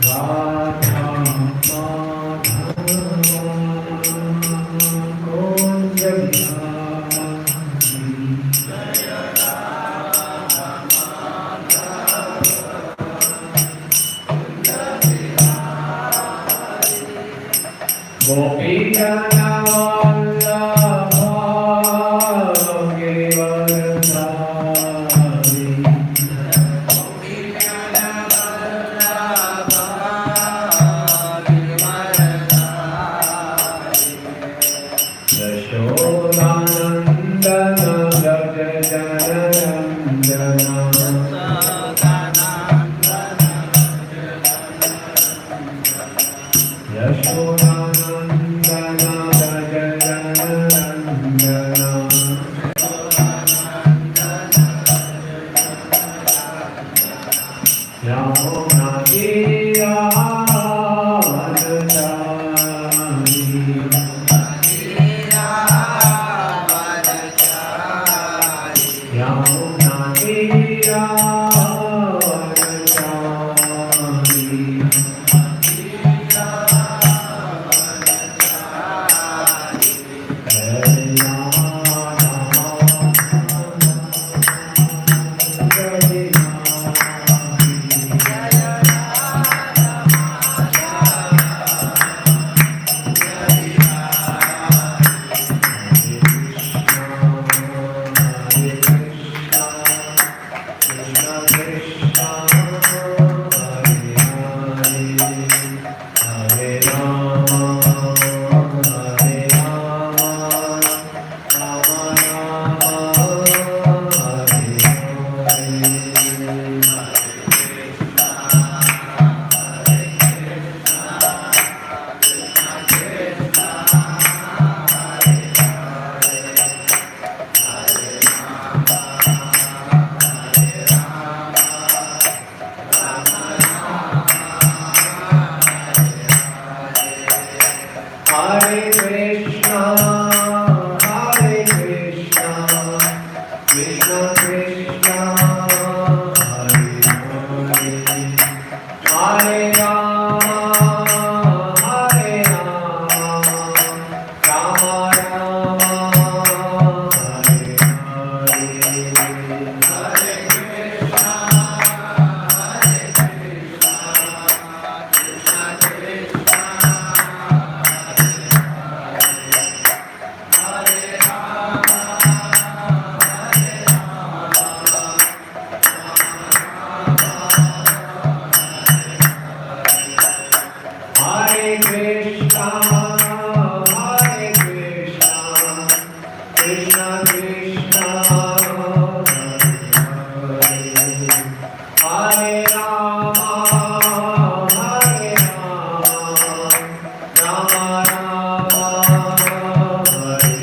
Radha Madhav Kunj Bihari Gopi जनवल्लभ Girivardhari Yashodanandan Vraj जनरंजना Yashodanandan Vraj जनरंजना Yamuna तीरावनचारी Yamuna तीरावनचारी Hare Krishna, Krishna Krishna, Hare Hare, Hare Rama, Rama Rama, Hare Hare. Hare Krishna, Krishna Krishna, Hare Rama, Rama Rama, Hare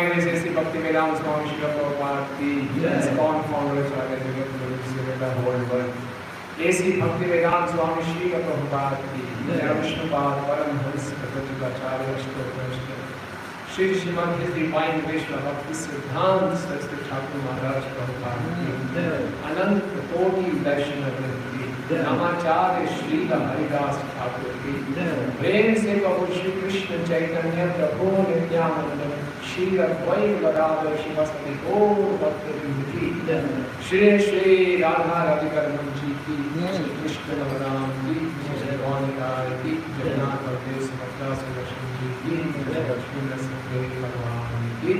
His A.C. Bhaktivedanta Swami Srila Prabhupada ki ISKCON founder Acharya Jagat Guru Sri the whole world. A.C. Bhaktivedanta Swami Srila Prabhupada ki Jai Vishnupad Paramhans Acharya Ashtotra Shri Srimad His Divine Vaishnava Bhakti Siddhanta Saraswati Thakur Maharaj Prabhupada ki Anant Koti Darshan Avinti Namacharya Srila Haridas Thakur ki प्रेम से प्रभु श्री कृष्ण चैतन्य प्रभु नित्यानंद श्री अद्वैत गदाधर शिवसति गौर भक्तवृंद की श्री श्री राधा राधिका रमन जी की श्री कृष्ण बलराम की जय गौनिकार की जगन्नाथ बलदेव सुभद्रा सुदर्शन जी की जय लक्ष्मी नरसिंह भगवान की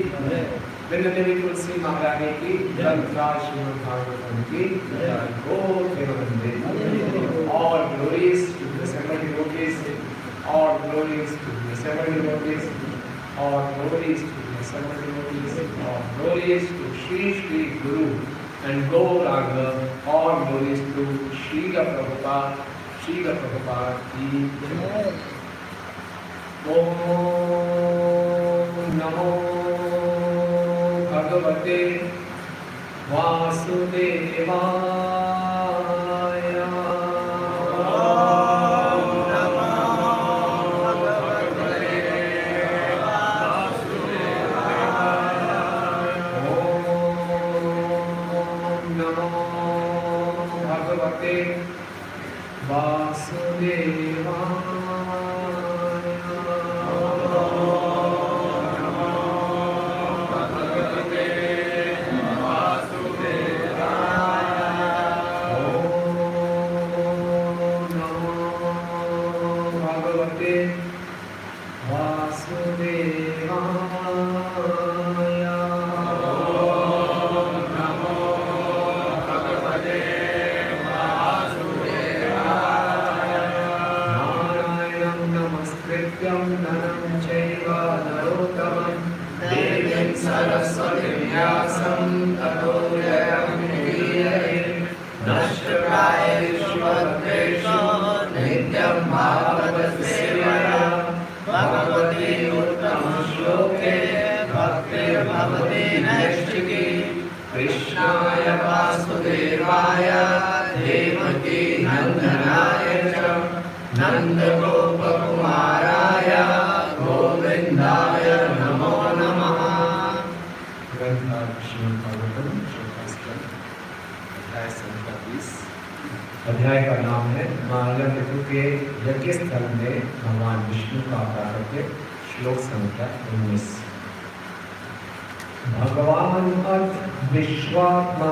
वृंद देवी तुलसी महारानी की ग्रंथराज श्रीमद् भागवतम की जय गौर प्रेमानंदे और glories to the seven devotees all glories to the seven devotees, all glories to the seven devotees, all glories to Shri Shri Guru and Gauranga, all glories to Srila Prabhupada ki jai. Om Namo Bhagavate Vasudevaya. कृष्णाय वासुदेवाय देवकी नंदनाय च नंदगोपकुमाराय गोविंदाय नमो नमः। अध्याय का नाम है मालव ऋतु के यज्ञ स्थल में भगवान विष्णु का प्राकट्य। श्लोक संख्या 19। भगवान अर्थ विश्वात्मा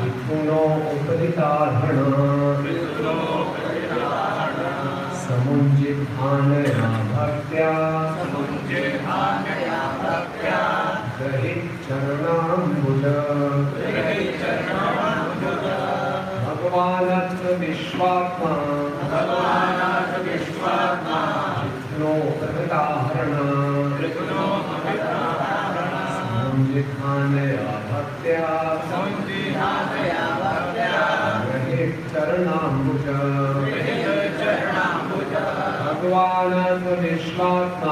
विष्णुनो उपरितारण समुज्जिहानया भक्त्या ग्रहित चरणाम्बुज। भगवान अर्थ विश्वात्मा विष्णुनो उपरितारण समुज्जिहानया भक्त्या ग्रहित चरणाम्बुज। भगवान विश्वात्मा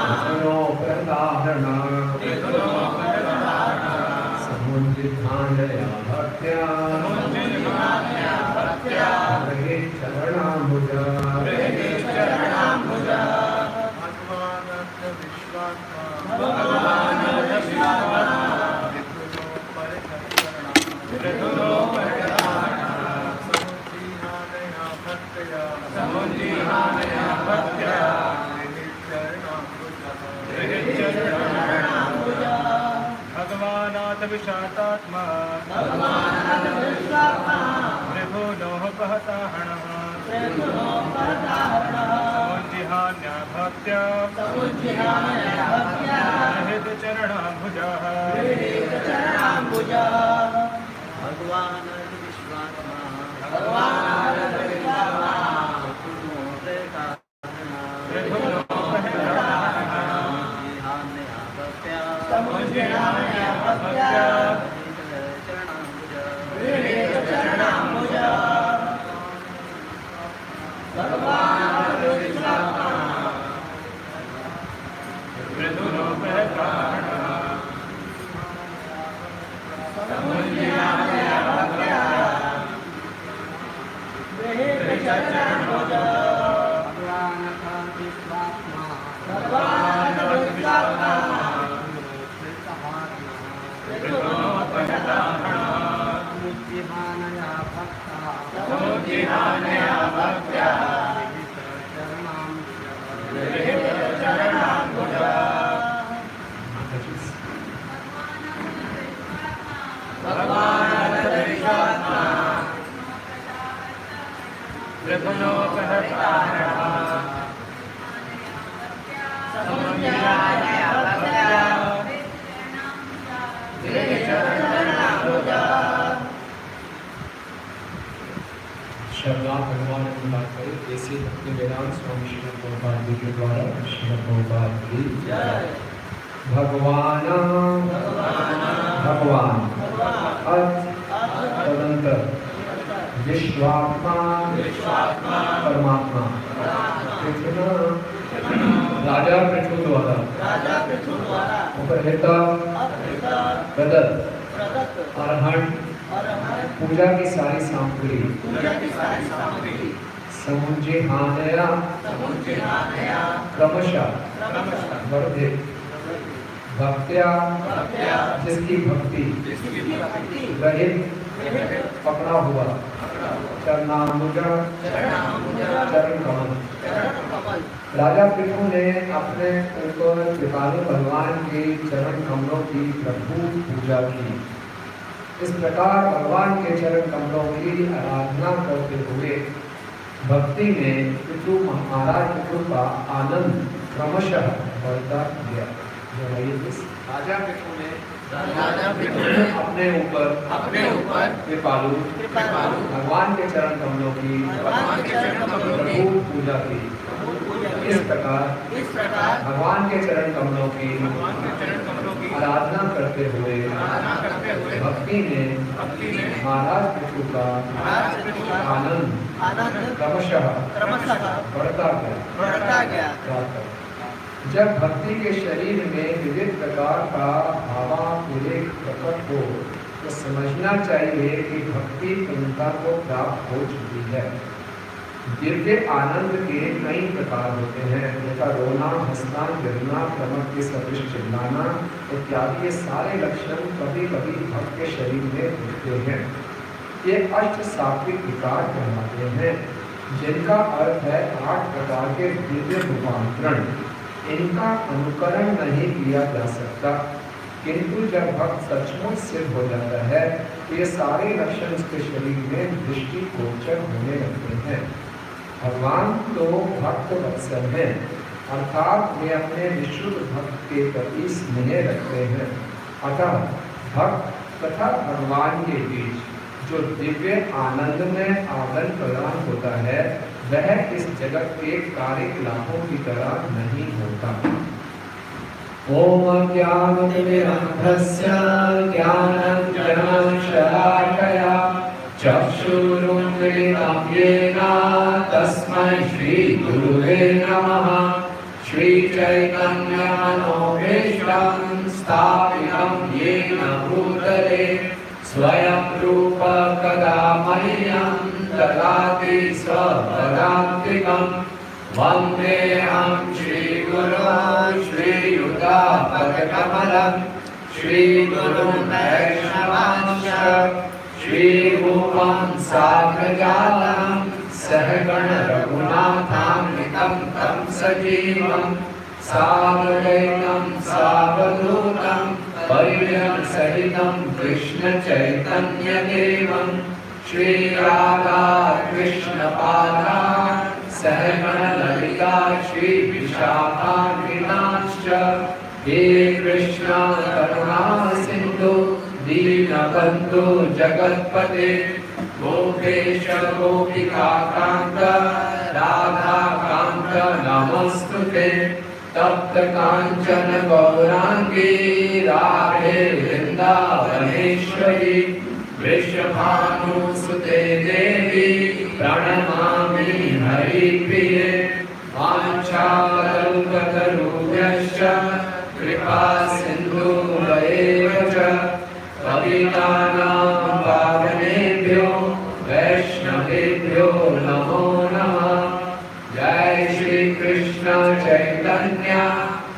विष्णुनो प्रतारण समुज्जिहानया भक्त्या ग्रहित चरणाम्बुज। भगवानाथ विशातात्मा त्रिभुवनोः पहताहणः समुज्जिहान्या भक्त्या ग्रहीत चरणाम्बुजः। भगवान विश्वात्मा भगवान मृदुलोपहताहणः समुज्जिहानया भक्त्या शब्दार्थ भगवान की बात करें ऐसी भक्ति वेदांत स्वामी श्री प्रभुपाद जी के द्वारा श्री प्रभुपाद की भगवान भगवान तदंतर विश्वात्मा परमात्मा राजा पृथु द्वारा उपहृत प्रदत्त अरहंत पूजा की सारी सामग्री समुज्जिहानया क्रमशः वर्धित भक्त्या जिसकी भक्ति रहित पकड़ा हुआ चरणाम्बुज चरण कमल। राजा पृथु ने अपने ऊपर कृपालु भगवान के चरण कमलों की प्रभु पूजा की। इस प्रकार भगवान के चरण कमलों की आराधना करते हुए भक्ति में पितृ महाराज पितृ का आनंद क्रमशः बढ़ता गया। राजा पितृ ने अपने ऊपर कृपालु भगवान के चरण कमलों की प्रभु पूजा की। इस प्रकार भगवान के चरण कमलों की आराधना करते हुए भक्ति में महाराज पितृ का आनंद क्रमशः बढ़ता गया। जब भक्ति के शरीर में विविध प्रकार का भावावेग प्रकट हो तो समझना चाहिए कि भक्ति पूर्णता को प्राप्त हो चुकी है। दिव्य आनंद के कई प्रकार होते हैं, जैसा रोना, हंसना, गिरना, कमर के सदृश चिल्लाना इत्यादि। ये सारे लक्षण कभी कभी भक्त के शरीर में होते हैं। ये अष्ट सात्विक विकार कहलाते हैं, जिनका अर्थ है 8 प्रकार के दिव्य रूपांतरण। इनका अनुकरण नहीं किया जा सकता, किंतु जब भक्त सचमुच सिद्ध हो जाता है तो ये सारे लक्षण उसके शरीर में दृष्टिगोचर होने लगते हैं। भगवान तो भक्त वत्सल हैं, अर्थात वे अपने विशुद्ध भक्त के प्रति स्नेह रखते हैं। अतः भक्त तथा भगवान के बीच जो दिव्य आनंद में आदान प्रदान होता है वह इस जगत के कार्यकलापों की तरह नहीं होता। ओम ज्ञानतिमिरान्धस्य ज्ञानाञ्जनशलाकया चक्षुरुन्मीलितं येन तस्मै श्रीगुरुवे नमः। श्रीचैतन्यमनोभीष्टं स्थापितं येन भूतले स्वयं रूप कदा मह्यं ददाति स्वपदान्तिकं। वन्देऽहं श्रीगुरो श्रीयुतापदकमलं श्रीगुरुं वैष्णवांश्च श्रीरूपं साग्रजातं सहगण रघुनाथान्वितं तं सजीवं सावधैतं सावधूतं परिजन सहितं कृष्ण चैतन्य देवं श्रीराधा कृष्ण पादा सहगण ललिता श्री विशाखान्वितांश्च। हे कृष्ण करुणा सिंधु दीनबन्धु जगत्पते गोपेश गोपिका कांत राधा कांत नमस्तुते। तप्त कांचन गौरांगी राधे वृंदावनेश्वरी वृषभानुसुते देवी प्रणमामि हरिप्रिये। वाञ्छाकल्पतरुभ्यश्च कृपा सिन्धुभैव च पतितानां पावनेभ्यो वैष्णवेभ्यो नमो नमः। जय श्री कृष्ण चैतन्य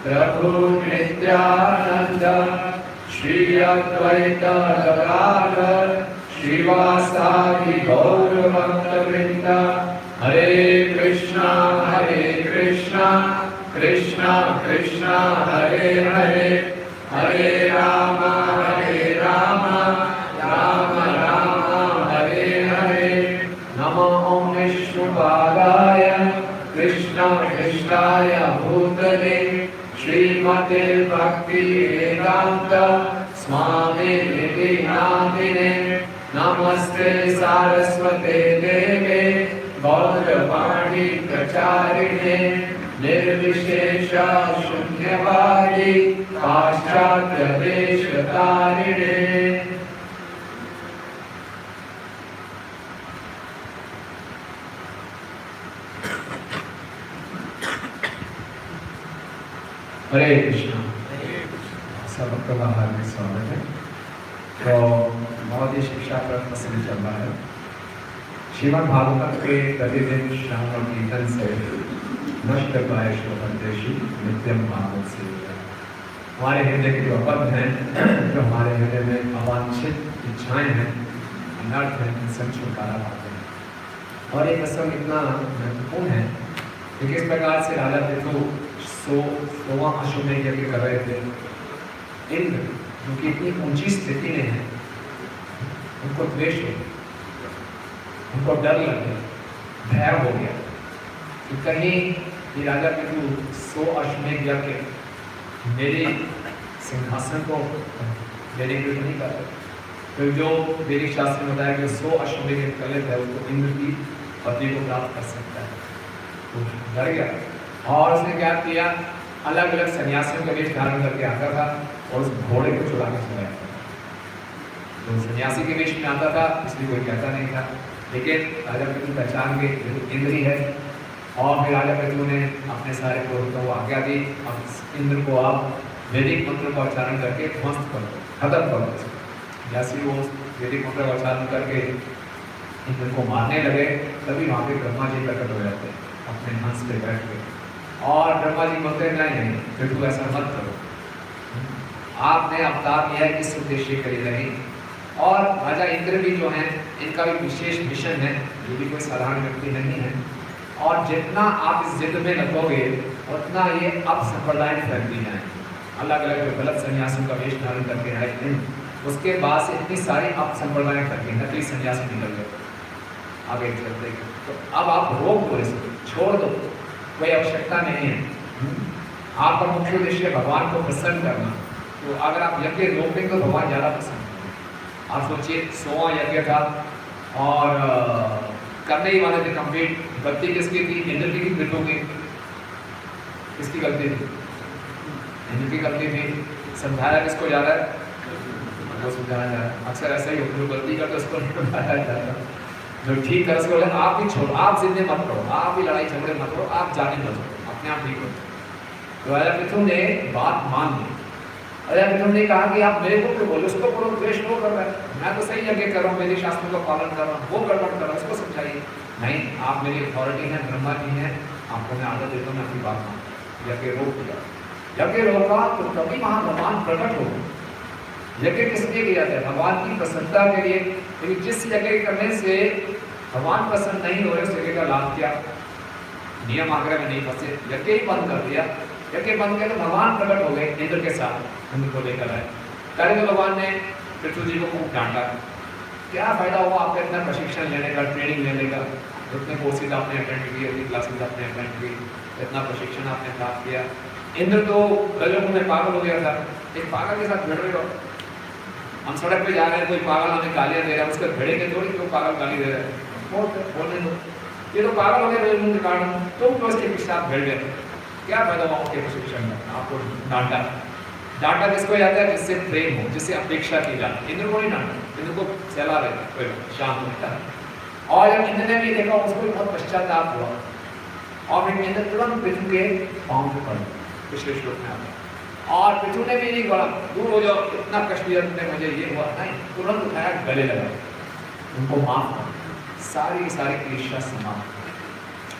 प्रभु नित्यानंद श्री अद्वैत गदाधर श्रीवासादि गौर भक्तवृंद। हरे कृष्णा कृष्णा कृष्णा हरे हरे, हरे राम राम राम हरे हरे। नमो विष्णुपादाय कृष्णाय भूतले श्रीमते भक्ति वेदांत स्वामिनिधि नामिने। नमस्ते सारस्वते देवे गौरवाणी प्रचारिणे निर्विशेष शून्यवादी पाश्चात्य देशतारिणे। हरे कृष्णा। सब प्रभाव में स्वागत है। तो बहुत ही शिक्षा पर प्रसन्न चल रहा है। श्रीमद् भागवत के प्रतिदिन श्रवण कीर्तन से नष्ट पाए श्लोकदेशी नित्यम भागवत से हमारे हृदय के जो अबद्ध हैं, जो हमारे हृदय में अवांछित इच्छाएं हैं, अनर्थ हैं, इन सब छुटकारा पाते हैं। और ये प्रसंग इतना महत्वपूर्ण है कि किस प्रकार से राजा पृथु 100वां अश्वमेध यज्ञ कर रहे थे। इंद्र जो कि इतनी ऊंची स्थिति में है, उनको द्वेष हो गया, उनको डर लग गया, भय हो गया कि कहीं ये राजा पृथु 100 अश्वमेध यज्ञ मेरे सिंहासन को देने के लिए नहीं कर रहे। तो जो वैदिक शास्त्र में बताया कि 100 अश्वमेध यज्ञ कर लेता है उसको इंद्र की पदवी को प्राप्त कर सकता है। तो डर गया और उसने क्या किया, अलग अलग सन्यासियों का वेश धारण करके आता था और उस घोड़े को चुरा के चला जाता था। तो सन्यासी के वेश में आता था इसलिए कोई कहता नहीं था, लेकिन राजा पृथु पहचान के इंद्र ही है। और फिर राजा पृथु ने अपने सारे पुरोहितों को आज्ञा दी, अब इंद्र को आप वैदिक मंत्र का उच्चारण करके ध्वस्त कर दो, खत्म कर दो। जैसे वो वैदिक मंत्र का उच्चारण करके इंद्र को मारने लगे, तभी वहाँ पे ब्रह्मा जी प्रकट हो जाते हैं अपने हंस पे बैठ के। और ब्रह्मा जी बोलते हैं नहीं पृथु ऐसा मत करो, आपने अवतार लिया है किस उद्देश्य के लिए नहीं। और राजा इंद्र भी जो हैं इनका भी विशेष मिशन है, ये भी कोई साधारण व्यक्ति नहीं है। और जितना आप इस जिद में लगोगे उतना ये अपसंप्रदाय फैलती जाएंगे। अलग अलग जो गलत सन्यासियों का वेश धारण करके आए थे, उसके बाद से इतनी सारी अपसंप्रदाय करके नकली सन्यासी निकल गए आगे चलते। तो अब आप रोक दो, इसको छोड़ दो, कोई आवश्यकता नहीं है। आपका मुख्य उद्देश्य भगवान को प्रसन्न करना। तो अगर आप यज्ञ रोक देंगे तो भगवान ज़्यादा प्रसन्न होंगे। आप सोचिए 100वां यज्ञ था और करने ही वाले थे कंप्लीट। गलती किसकी थी? इंद्र की पृथु की। किसकी गलती थी? इंद्र की गलती थी। समझाया किसको जा रहा है? वो समझाया जा रहा है। अक्सर ऐसा ही होता है, जो गलती करते उसको नहीं समझाया जाता। जो ठीक है उसको बोले आप भी छोड़ो, आप जिद्दे मत करो, आप भी लड़ाई झगड़े मत करो, आप जाने मत करो, अपने आप ठीक हो। तो राजा पृथु ने बात मान ली। राजा पृथु ने कहा कि आप मेरे को क्यों बोले, उसको बोलो, द्वेष वो कर रहा है, मैं तो सही यज्ञ कर रहा हूँ, मेरे शास्त्रों का पालन कर रहा हूँ, वो गड़बड़ कर रहा है, उसको समझाइए। नहीं, आप मेरी अथॉरिटी हैं, ब्रह्मा जी हैं, आपको मैं आदत देता हूँ, मैं आपकी बात मान। यज्ञ रोक दिया। यज्ञ रोका तो तभी वहाँ भगवान प्रकट हो गए। यज्ञ किस लिए किया जाता है? भगवान की प्रसन्नता के लिए। लेकिन जिस यज्ञ करने से भगवान प्रसन्न नहीं हो रहे उस यज्ञ का लाभ क्या? नियम आग्रह में नहीं फंसे, यज्ञ ही बंद कर दिया। यज्ञ बंद किया तो भगवान प्रकट हो गए इंद्र के साथ, इंद्र को लेकर आए। पहले तो भगवान ने पृथु जी को खूब डांटा। क्या फायदा हुआ आपको इतना प्रशिक्षण लेने का, ट्रेनिंग लेने का, इतने कोर्सेज आपने अटेंड किए, इतनी क्लासेज आपने अटेंड की, इतना प्रशिक्षण आपने प्राप्त किया। इंद्र तो गजब में पागल हो गया था। एक पागल के साथ भिड़ रहे हो, हम सड़क पे जा रहे हैं, कोई पागल हमें गालियाँ दे रहा है, उसके भिड़े के थोड़ी क्यों पागल गाली दे रहा है, बोलने दो, ये तो पागल हो गया मुंह के कारण, तुम तो उसके साथ भिड़ गए, क्या फायदा हुआ आपके प्रशिक्षण में? आपको डांटा। डांटा किसको जाता है? जिससे प्रेम हो, जिससे अपेक्षा की जाती। इंद्र को नहीं डांटा, इंद्र को सहला देता, कोई शांत होता है। और जब इंद्र ने भी देखा उसको बहुत पश्चाताप हुआ और फिर इंद्र तुरंत पृथ्वी के पाँव पे पड़ गए। पिछले श्लोक में आता है और पितृ ने भी नहीं बोला दूर हो जाओ, इतना कष्ट दिया तुमने मुझे, ये हुआ नहीं, तुरंत उठाया, गले लगा, उनको माफ कर, सारी सारी क्लेशा समाप्त।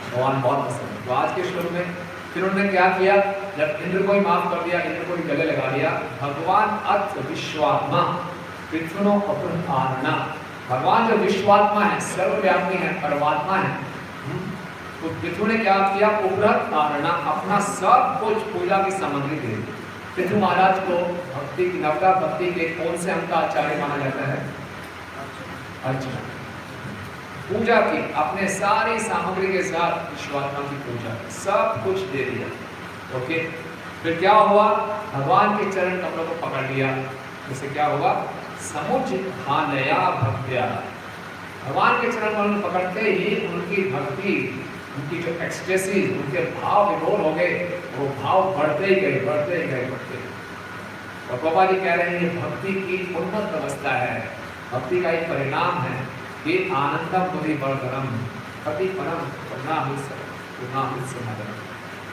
भगवान बहुत पसंद है। तो आज के श्लोक में फिर उन्होंने क्या किया, जब इंद्र को ही माफ कर दिया, इंद्र को ही गले लगा दिया, भगवान अथ विश्वात्मा पितृनो अपरना, भगवान जो विश्वात्मा है, सर्वव्यापी है, परमात्मा है, तो पितृ ने क्या किया, उपरत धारणा, अपना सब कुछ पूजा की सामग्री दे दी। पितृ महाराज को भक्ति की, नवका भक्ति के कौन से अंग का आचार्य माना जाता है, अर्चना, पूजा की, अपने सारी सामग्री के साथ विश्वात्मा की पूजा, सब कुछ दे दिया। ओके, फिर क्या हुआ, भगवान के चरण कमलों को पकड़ लिया, इससे क्या हुआ, समुज्झानया भक्त्या, भगवान के चरण कमलों को पकड़ते ही उनकी भक्ति, उनकी जो एक्सटेसी, उनके भाव विभोर हो गए, वो भाव बढ़ते ही गए, बढ़ते ही गए, बढ़ते ही। और बाबा जी कह रहे हैं ये भक्ति की उन्नत अवस्था है, भक्ति का एक परिणाम है कि आनंदम बुद्धि वर्धनम पति परम करुणामृत।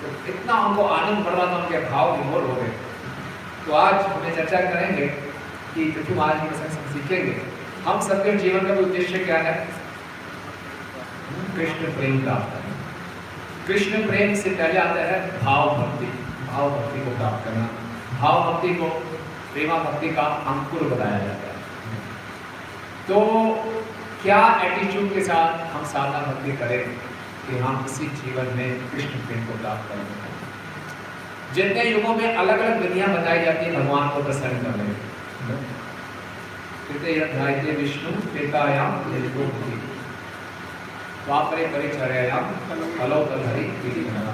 तो इतना उनको आनंद बढ़ रहा था, उनके भाव विभोर हो गए। तो आज हमें चर्चा करेंगे कि पितृ महाराज जी के संग हम सीखेंगे हम सबके जीवन का उद्देश्य क्या है, कृष्ण प्रेम प्राप्त करना। कृष्ण प्रेम से पहले आता है भाव भक्ति, भाव भक्ति को प्राप्त करना। भाव भक्ति को प्रेमा भक्ति का अंकुर बताया जाता है। तो क्या एटीट्यूड के साथ हम साधना भक्ति करें कि हम इसी जीवन में कृष्ण प्रेम को प्राप्त करें। जितने युगों में अलग अलग विधियां बताई जाती है भगवान को प्रसन्न करने में, विष्णु त्रेतायाम यज्ञोपवीति, द्वापरे परिचर्यायाम कलौतलहरि विधिवना।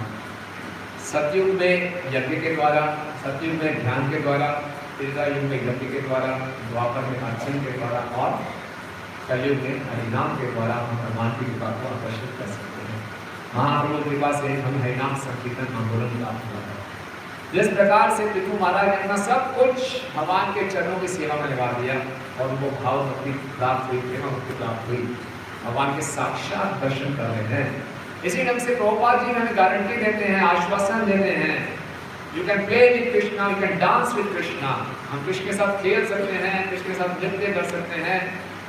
सतयुग में यज्ञ के द्वारा, सतयुग में ध्यान के द्वारा, त्रेता युग में यज्ञ के द्वारा, द्वापर में अर्चन के द्वारा और कलयुग में हरिनाम के द्वारा हम भगवान की कृपा को आकर्षित कर सकते हैं। महाप्रभु की कृपा से हम हरिनाम संकीर्तन आंदोलन प्राप्त हुआ है। जिस प्रकार से पितृ महाराज ने अपना सब कुछ भगवान के चरणों की सेवा में लगा दिया और उनको भाव भक्ति प्राप्त हुई, प्रेम भक्ति प्राप्त हुई, भगवान के साक्षात दर्शन कर रहे हैं। इसी ढंग से प्रभुपाद जी हमें गारंटी देते हैं, आश्वासन देते हैं, you can play with Krishna, you can dance with Krishna. हम कृष्ण के साथ खेल सकते हैं, कृष्ण के साथ नृत्य कर सकते हैं,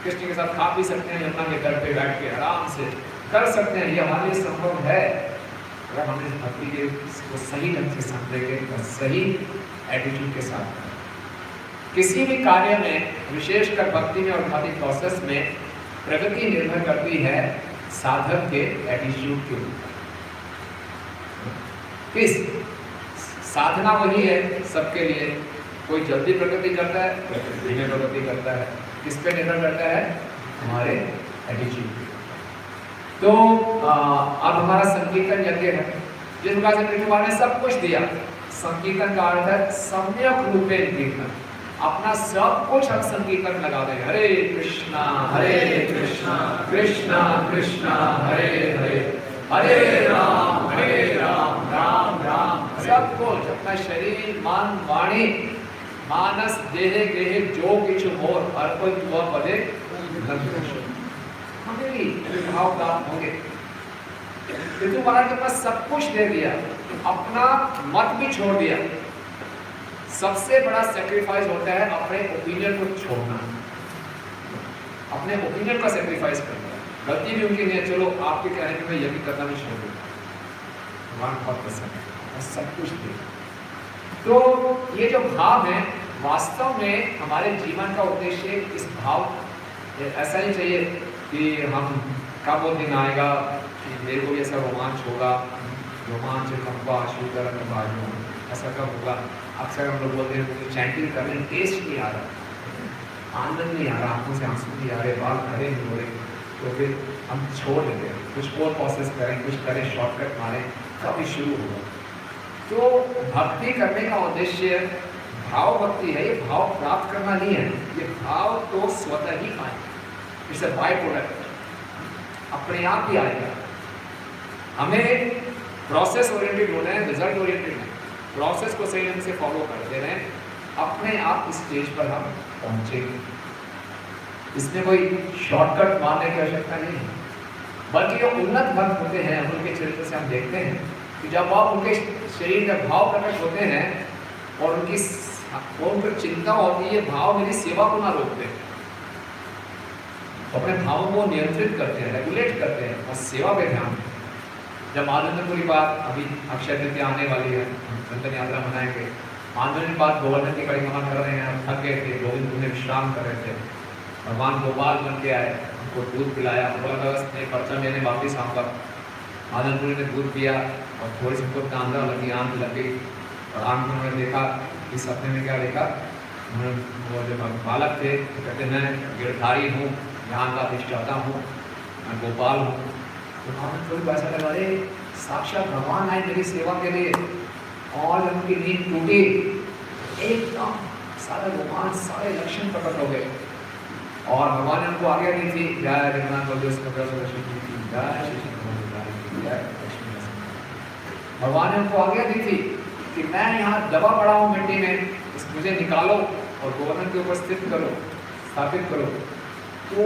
कृष्ण के साथ खा पी सकते हैं, यमुना के घर पे बैठ के आराम से कर सकते हैं। ये हमारे लिए संभव है अगर हम इस भक्ति के को सही ढंग से समझेंगे और सही एटीट्यूड के साथ। किसी भी कार्य में, विशेषकर भक्ति में और भक्ति प्रोसेस में, प्रगति निर्भर करती है साधक के एटीट्यूड के ऊपर। किस साधना वही है सबके लिए, कोई जल्दी प्रगति करता है, कोई धीमे प्रगति करता है। किस पे निर्भर करता है, हमारे एटीट्यूड। तो अब हमारा संकीर्तन यज्ञ है, जिस प्रकार से पितृ महाराज ने सब कुछ दिया। संकीर्तन का अर्थ है सम्यक रूपे कीर्तन, अपना सब कुछ हम संकीर्तन लगा दें। हरे कृष्णा कृष्णा कृष्णा हरे हरे, हरे राम राम राम। सब कुछ अपना शरीर, मन, वाणी, मानस, देहे गेहे जो किछु मोर अर्पण हुआ पदे हमें भी भाव प्राप्त होंगे। पितृ महाराज के पास सब कुछ दे दिया, अपना मत भी छोड़ दिया। सबसे बड़ा सैक्रिफाइस होता है अपने ओपिनियन को छोड़ना, अपने ओपिनियन का सैक्रिफाइस करना। गलती भी उनकी नहीं है, चलो आपके कहने पे मैं यज्ञ करना भी छोड़ दूँ, भगवान बहुत पसंद है और सब कुछ दे। तो ये जो भाव है वास्तव में हमारे जीवन का उद्देश्य, इस भाव ऐसा नहीं चाहिए कि हम कब वो दिन आएगा कि मेरे को भी ऐसा रोमांच होगा, रोमांच कंपा शुगर बाजू, ऐसा कब होगा। अक्सर हम लोग बोलते हैं चैंटिंग करने में टेस्ट नहीं आ रहा, आनंद नहीं आ रहा, आंखों से आंसू नहीं आ रहे, बाल खड़े नहीं हो रहे, तो फिर हम छोड़ देते हैं। कुछ और प्रोसेस करें, कुछ करें, शॉर्टकट मारें, तभी शुरू होगा। तो भक्ति करने का उद्देश्य भाव भक्ति है, ये भाव प्राप्त करना नहीं है, ये भाव तो स्वतः ही आए, इट्स अ बाय प्रोडक्ट, अपने आप ही आएगा। हमें प्रोसेस ओरिएंटेड होना है, रिजल्ट ओरिएंटेड नहीं। प्रोसेस को सही ढंग से फॉलो करते रहें, अपने आप इस स्टेज पर हम पहुंचेंगे। इसमें कोई शॉर्टकट मारने की आवश्यकता नहीं है, बल्कि जो उन्नत भक्त होते हैं उनके चरित्र से हम देखते हैं कि जब आप उनके शरीर में भाव प्रकट होते हैं और उनके वो उनको चिंता होती है भाव मेरी सेवा को ना रोकते, तो अपने भावों को नियंत्रित करते हैं, रेगुलेट करते हैं और सेवा पे ध्यान देते हैं। जब आनंदपुरी बात अभी अक्षय तृतीया आने वाली है, संतन यात्रा मनाएंगे, आनंद बात गोवर्धन की परिक्रमा कर रहे हैं, थक गए थे, गोविंद उन्हें विश्राम कर रहे थे, भगवान गोपाल बन के आए, उनको दूध पिलाया, पर्चा मैंने वापिस आऊँगा। आनंदपुरी ने दूध पिया और थोड़ी सी उनको कांदा लगी, आंख लगी, और आंख में उन्होंने देखा, इस सपने में क्या देखा, वो जो बालक थे तो कहते मैं गिरधारी हूँ, यहाँ का अधिष्ठाता हूँ, मैं गोपाल हूँ। तो आनंदपुरी को ऐसा लगा, अरे साक्षात भगवान आए मेरी सेवा के लिए, और जब उनकी नींद टूटी एकदम सारे रोमांच, सारे लक्षण प्रकट हो गए, और भगवान ने उनको आज्ञा दी थी, जय जगन्नाथ बलदेव सुभद्रा सुदर्शन की, जय श्री कृष्ण भगवान की, जय लक्ष्मी नरसिंह। भगवान ने उनको आज्ञा दी थी कि मैं यहाँ दबा पड़ा हूँ मिट्टी में, मुझे निकालो और गोवर्धन के ऊपर स्थित करो, स्थापित करो। तो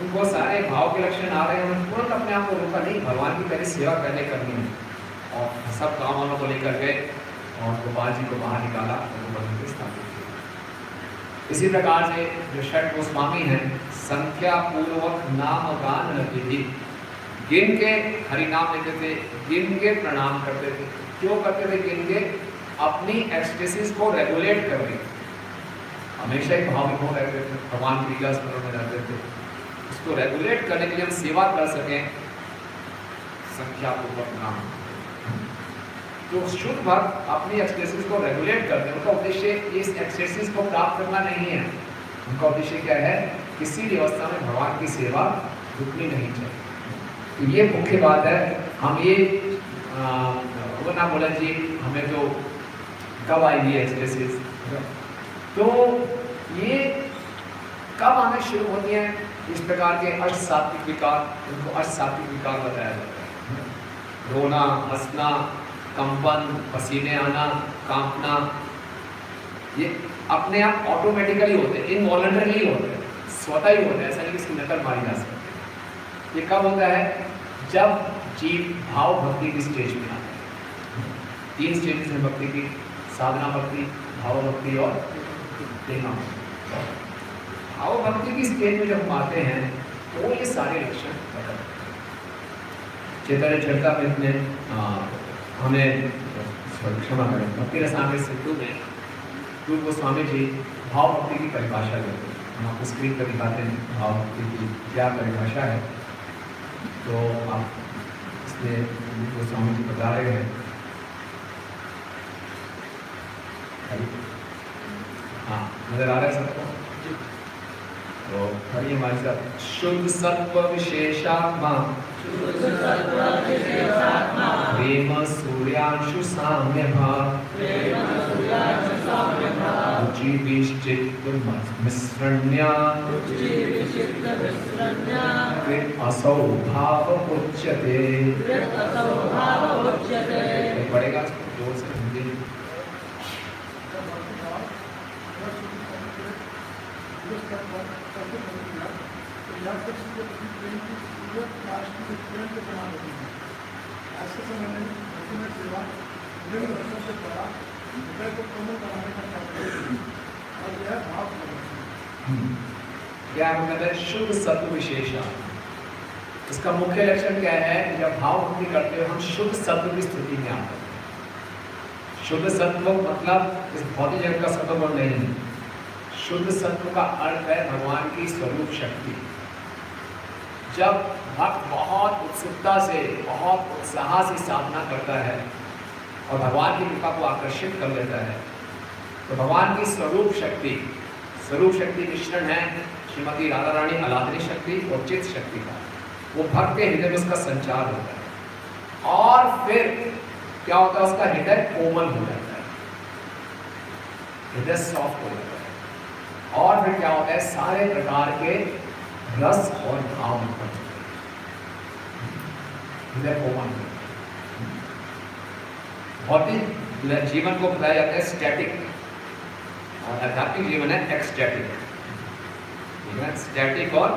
उनको सारे भाव के लक्षण आ रहे हैं, उन्होंने तुरंत अपने आप को रोका, नहीं भगवान की पहले सेवा करने करनी है, और सब काम वालों को लेकर गए और गोपाल जी को बाहर निकाला और गोवर्धन को स्थापित किया। इसी प्रकार से जो षट गोस्वामी हैं, संख्या पूर्वक नाम गान विधि, गिन के हरि नाम लेते थे, गिन के प्रणाम करते थे। क्यों करते थे गिन के? अपनी एक्सटेसिस को रेगुलेट करने, हमेशा ही भाव विभोर रहते थे, भगवान की लीला स्मरण में रहते थे, उसको रेगुलेट करने के लिए हम सेवा कर सकें, संख्या पूर्वक नाम। तो शुद्ध भक्त अपनी एक्सटेसिस को रेगुलेट करते हैं, उनका उद्देश्य इस एक्सटेसिस को प्राप्त करना नहीं है, उनका उद्देश्य क्या है, किसी भी अवस्था में भगवान की सेवा रुकनी नहीं चाहिए। तो ये मुख्य बात है। हम ये ना बोला जी हमें तो कब आएगी एक्सटेसिस, तो ये कब आने शुरू होती है? इस प्रकार के अष्ट सात्विक विकार, उनको अष्ट सात्विक विकार बताया जाता है। रोना, हंसना, कंपन, पसीने आना, कांपना, ये अपने आप ऑटोमेटिकली होते हैं, इनवॉलंटरली होते हैं, स्वतः ही होते हैं, ऐसा नहीं कि इसकी नकल मारी जा सकती। ये कब होता है? जब जीव भाव भक्ति की स्टेज में आता है। 3 स्टेजेस हैं भक्ति की, साधना भक्ति, भाव भक्ति और प्रेमा भक्ति। भाव भक्ति की स्टेज में जब हम आते हैं तो ये सारे लक्षण प्रकट होते हैं। चैतन्य चरितामृत में हमें क्षमा करें, भक्ति रसामृत सिंधु में रूप गोस्वामी जी भाव भक्ति की परिभाषा देते हैं। हम आपको स्क्रीन पर दिखाते हैं भाव भक्ति की क्या परिभाषा है, तो आप इसमें रूप गोस्वामी जी बता रहे हैं। हाँ, नजर आ रहा है सबको? तो पढ़िए हमारे साथ। शुद्ध सत्व विशेषात्मा, प्रेम सूर्यांशु साम्य भाव, रुचि विचित्त मिश्रण्या, कृत असौ भाव उच्यते। पढ़ेगा जोर से हिंदी में। क्या मतलब है? शुद्ध सत्व विशेषा। इसका मुख्य लक्षण क्या है? जब भाव भक्ति करते हो हम शुद्ध सत्व की स्थिति में आते हैं। शुद्ध सत्व मतलब इस भौतिक जगत का सत्व गुण नहीं है। शुद्ध सत्व का अर्थ है भगवान की स्वरूप शक्ति। जब भक्त बहुत उत्सुकता से, बहुत उत्साह से साधना करता है और भगवान की कृपा को आकर्षित कर लेता है, तो भगवान की स्वरूप शक्ति मिश्रण है श्रीमती राधा रानी अलादनी शक्ति और चित्त शक्ति का। वो भक्त के हृदय में उसका संचार होता है और फिर क्या होता है? उसका हृदय कोमल हो जाता है, हृदय सॉफ्ट हो जाता है, और फिर क्या होता है? सारे प्रकार के रस और भाव उत्पन्न होते हैं, हृदय कोमल होता है। भौतिक जीवन को बताया जाता है स्टैटिक और आध्यात्मिक जीवन है एक्सटैटिक। स्टैटिक और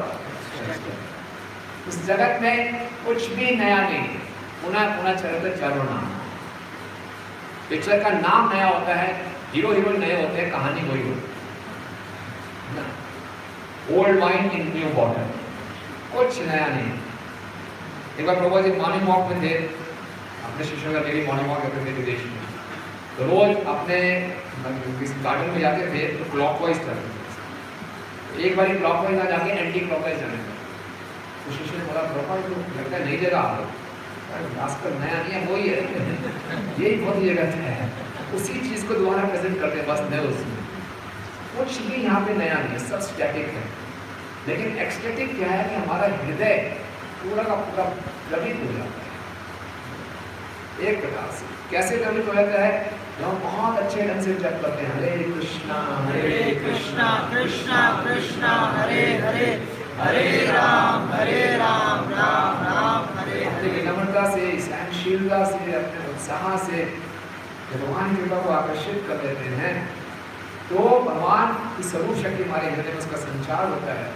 इस जगत में कुछ भी नया नहीं, पुनः पुनः चलते चलना। पिक्चर का नाम नया होता है, हीरो हीरोइन नए होते हैं, कहानी वही होती है। Old wine in new bottle, कुछ नया नहीं। एक बार प्रभु जी मॉर्निंग वॉक में थे, अपने शिष्यों का डेली मॉर्निंग वॉक करते थे विदेश में, तो रोज अपने गार्डन में जाते थे तो क्लॉकवाइज चलते थे। एक बार क्लॉकवाइज ना जाके एंटी क्लॉकवाइज जाने लगे। तो शिष्य ने बोला प्रभु तो लगता है नई जगह आ गए, आजकल नया नहीं है, वही है यही बहुत जगह है, उसी चीज को दोबारा प्रेजेंट करते हैं, बस नए उसमें कुछ भी यहाँ पे नया नहीं है, सब स्टैटिक है। लेकिन एक्सटेटिक क्या है कि हमारा हृदय पूरा का पूरा द्रवित हो जाता है एक प्रकार से। कैसे द्रवित हो जाता है? जब हम बहुत अच्छे ढंग से जप करते हैं हरे कृष्णा कृष्णा कृष्णा कृष्णा हरे हरे हरे राम राम राम हरे हरे। नम्रता से, सहनशीलता से, अपने उत्साह से जब भगवान की कृपा को आकर्षित कर लेते हैं तो भगवान की स्वरूप शक्ति हमारे हृदय में उसका संचार होता है।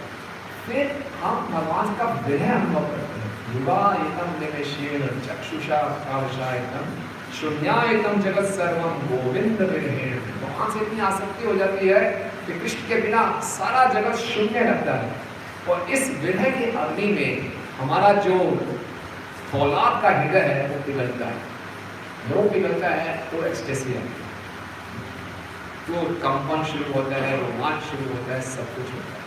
फिर हम भगवान का विनय अनुभव करते हैं। युवा एकम निमेषेण चक्षुषा कावशायतम शून्यायतम जगत सर्वम गोविंद विरहेण। भगवान से इतनी आसक्ति हो जाती है कि कृष्ण के बिना सारा जगत शून्य लगता है। और इस विनय की अग्नि में हमारा जो फौलाद का हृदय है वो पिघलता है। वो पिघलता है तो एक्सटेसी है, तो कंपन शुरू होता है, रोमांच शुरू होता है, सब कुछ होता है।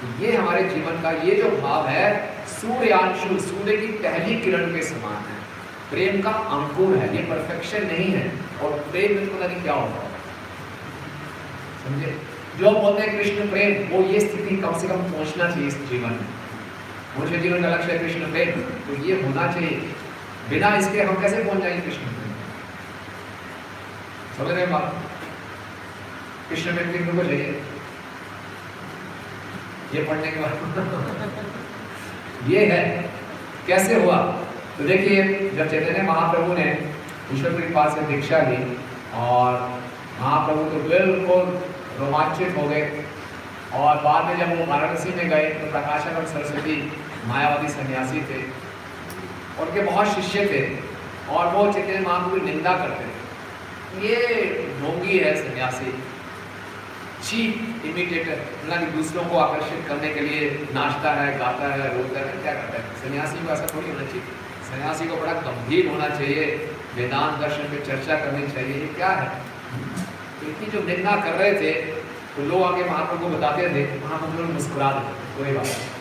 तो ये हमारे जीवन का ये जो भाव है सूर्यांशु, सूर्य की पहली किरण के समान है। प्रेम का अंकुर है, ये परफेक्शन नहीं है। और प्रेम में पता नहीं क्या होगा, समझे? जो बोलते हैं कृष्ण प्रेम, वो ये स्थिति कम से कम पहुंचना चाहिए इस जीवन में। मनुष्य जीवन का लक्ष्य है कृष्ण प्रेम, तो ये होना चाहिए। बिना इसके हम कैसे पहुंच जाएंगे कृष्ण प्रेम? समझ रहे हैं बात? कृष्ण प्रेम किनको चाहिए? ये पढ़ने के बाद ये है कैसे हुआ? तो देखिए, जब चैतन्य महाप्रभु ने ईश्वर की कृपा से दीक्षा ली और महाप्रभु तो बिल्कुल रोमांचित हो गए। और बाद में जब वो वाराणसी में गए तो प्रकाशानंद सरस्वती मायावादी सन्यासी थे, उनके बहुत शिष्य थे और वो चैतन्य महाप्रभु की निंदा करते थे। ये ढोंगी है सन्यासी, चीप इमिटेटर, मतलब दूसरों को आकर्षित करने के लिए नाचता है, गाता है, रोता है, क्या करता है। सन्यासी को ऐसा थोड़ी होना चाहिए। सन्यासी को बड़ा गंभीर होना चाहिए, वेदांत दर्शन पे चर्चा करनी चाहिए। ये क्या है? तो इतनी जो निंदा कर रहे थे तो लोग आगे महाप्रभु को बताते थे, महाप्रभु मुस्कुरा देते, कोई बात नहीं।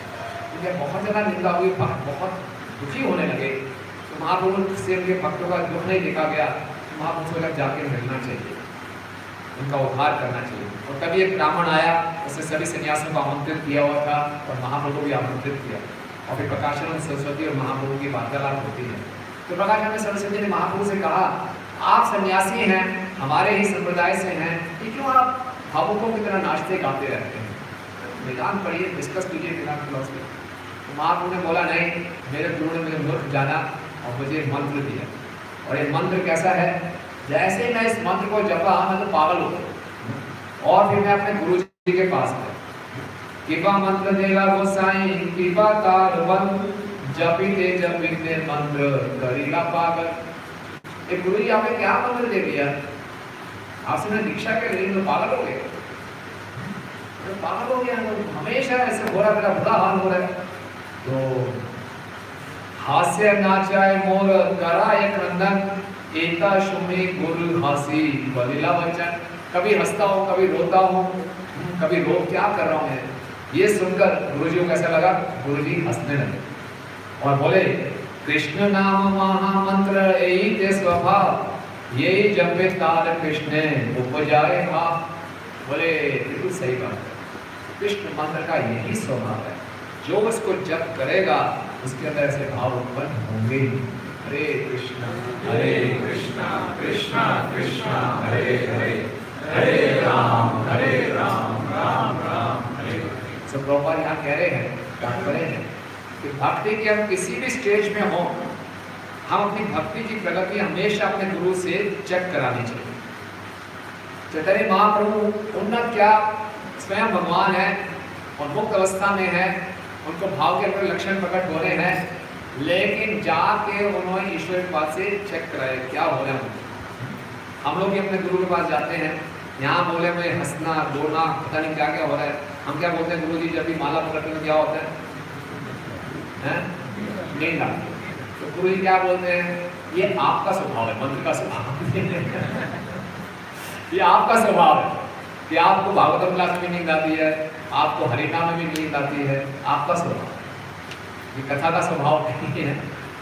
क्योंकि बहुत ज़्यादा निंदा हुई, बहुत दुखी होने लगे। तो महाप्रभु से उनके भक्तों का दुख नहीं देखा गया, तो महाप्रभु को जाके मिलना चाहिए, उनका उद्धार करना चाहिए। और तभी एक ब्राह्मण आया, उसने सभी सन्यासियों को आमंत्रित किया हुआ था और महाप्रभु को भी आमंत्रित किया। और फिर प्रकाशानंद सरस्वती और महाप्रभु की वार्तालाप होती है। तो प्रकाशानंद सरस्वती ने महाप्रभु से कहा, आप सन्यासी हैं, हमारे ही संप्रदाय से हैं, कि क्यों आप भावुकों की तरह नाचते गाते रहते हैं? वेदांत पढ़िए, डिस्कस कीजिए वेदांत फिलॉसफी। तो महाप्रभु ने बोला, नहीं, मेरे गुरु ने मुझे मूर्ख जाना और मुझे मंत्र दिया। और ये मंत्र कैसा है? जैसे मैं इस मंत्र को जपा, मैं तो पागल हो गया। और फिर मैं अपने गुरु जी के पास गया। कृपा मंत्र देगा गोसाई, कृपा तार बंद, जपीते जपीते मंत्र करीला पागल। एक गुरु जी आपने क्या मंत्र दे दिया? आपसे मैंने दीक्षा के लिए तो पागल हो गए, तो पागल हो गया। तो हमेशा ऐसे हो रहा, मेरा बुरा हाल हो रहा है। तो हास्य नाचाए मोर कराए क्रंदन, एता शुमे गुरु हासी बलिला वचन। कभी हंसता हूँ, कभी रोता हूँ, कभी रो, क्या कर रहा हूँ मैं? ये सुनकर गुरुजी को कैसा लगा? गुरुजी हंसने लगे और बोले, कृष्ण नाम महामंत्र यही ते स्वभाव, यही जपे तार कृष्ण उपजाए भाव। बोले बिल्कुल सही बात है, कृष्ण मंत्र का यही स्वभाव है, जो इसको जप करेगा उसके अंदर ऐसे भाव उत्पन्न होंगे। हरे कृष्णा कृष्णा कृष्णा हरे हरे, हरे राम राम राम हरे। सब प्रभुपाद यहाँ कह रहे हैं, तात्पर्य है कि भक्ति के हम किसी भी स्टेज में हो, हम अपनी भक्ति की प्रगति हमेशा अपने गुरु से चेक करानी चाहिए। चैतन्य महाप्रभु उन्नत क्या स्वयं भगवान है और मुक्त अवस्था में है, उनको भाव के अपने लक्षण प्रकट हो रहे हैं, लेकिन जाके उन्होंने ईश्वर के पास से चेक कराया क्या हो रहा है। हम लोग भी अपने गुरु के पास जाते हैं, यहाँ बोले में हंसना रोना पता नहीं क्या क्या हो रहा है, हम क्या बोलते हैं गुरु जी जब भी माला पकड़ते हैं क्या होता है? नींद आती है। तो गुरु जी क्या बोलते हैं, ये आपका स्वभाव है, मंत्र का स्वभाव ये आपका स्वभाव है कि आपको भागवतम क्लास में नींद आती है, आपको हरिनाम में भी नींद आती है, आपका स्वभाव। ये कथा का स्वभाव नहीं है,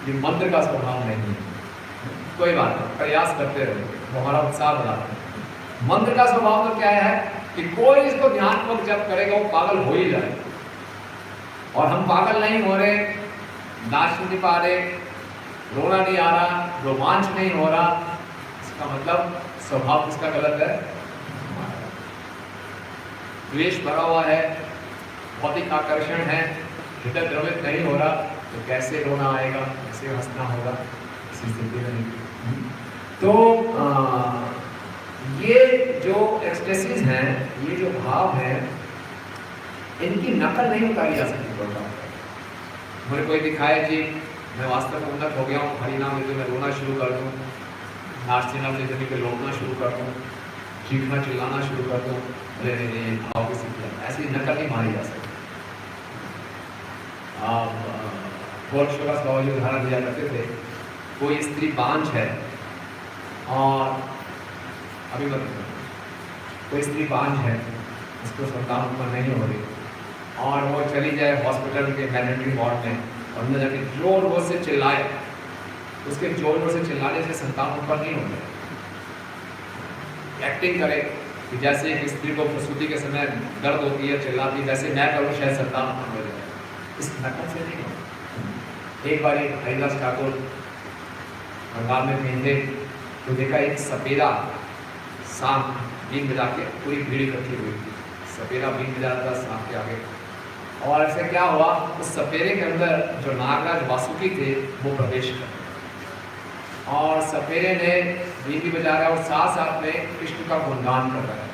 ये मंत्र का स्वभाव नहीं है। कोई बात नहीं, प्रयास करते रहो, हमारा उत्साह बढ़ाता है। मंत्र का स्वभाव तो क्या है कि कोई इसको ध्यानपूर्वक जब करेगा वो पागल हो ही जाए, और हम पागल नहीं हो रहे, नाच नहीं पा रहे, रोना नहीं आ रहा, रोमांच नहीं हो रहा, इसका मतलब स्वभाव किसका गलत है? द्वेष भरा हुआ है, भौतिक आकर्षण है, हृदय द्रवित नहीं हो रहा, तो कैसे रोना आएगा, कैसे हंसना होगा, इसी स्थिति में नहीं। तो ये जो एक्सटेसिस हैं, ये जो भाव हैं, इनकी नकल नहीं उतारी जा सकती। मुझे कोई दिखाए जी मैं वास्तव में उन्नत हो गया हूँ, हरिनाम लेते मैं रोना शुरू कर दूँ, नाचना लेते पे लौटना शुरू कर दूँ, चीखना चिल्लाना शुरू कर दूँ, अरे नहीं भाव की स्थिति, ऐसी नकल नहीं मारी जा सकती। गोरक्षदास बाबा जी उदाहरण दिया करते थे, कोई स्त्री बांझ है और अभी मतलब कोई स्त्री बांझ है, उसको संतान उत्पन्न नहीं हो रही, और वो चली जाए हॉस्पिटल के मैटरनिटी वार्ड में और अंदर जाके जोर जोर से चिल्लाए, उसके जोर जोर से चिल्लाने से संतान उत्पन्न नहीं होता। एक्टिंग करे कि जैसे एक स्त्री को प्रसूति के समय दर्द होती है, चिल्लाती है, वैसे मैं करूँ शायद संतान उत्पन्न हो जाए, इस नकल से नहीं होता। एक बार एक हरिदास ठाकुर बंगाल में थे, तो देखा एक सपेरा सांप बीन बजा के पूरी भीड़ इकट्ठी हुई थी, सपेरा बीन बजा था सांप के आगे, और ऐसे क्या हुआ, उस सपेरे के अंदर जो नागराज वासुकी थे वो प्रवेश कर, और सपेरे ने बीन भी बजा रहा है और साथ साथ में कृष्ण का गुणगान कर रहा है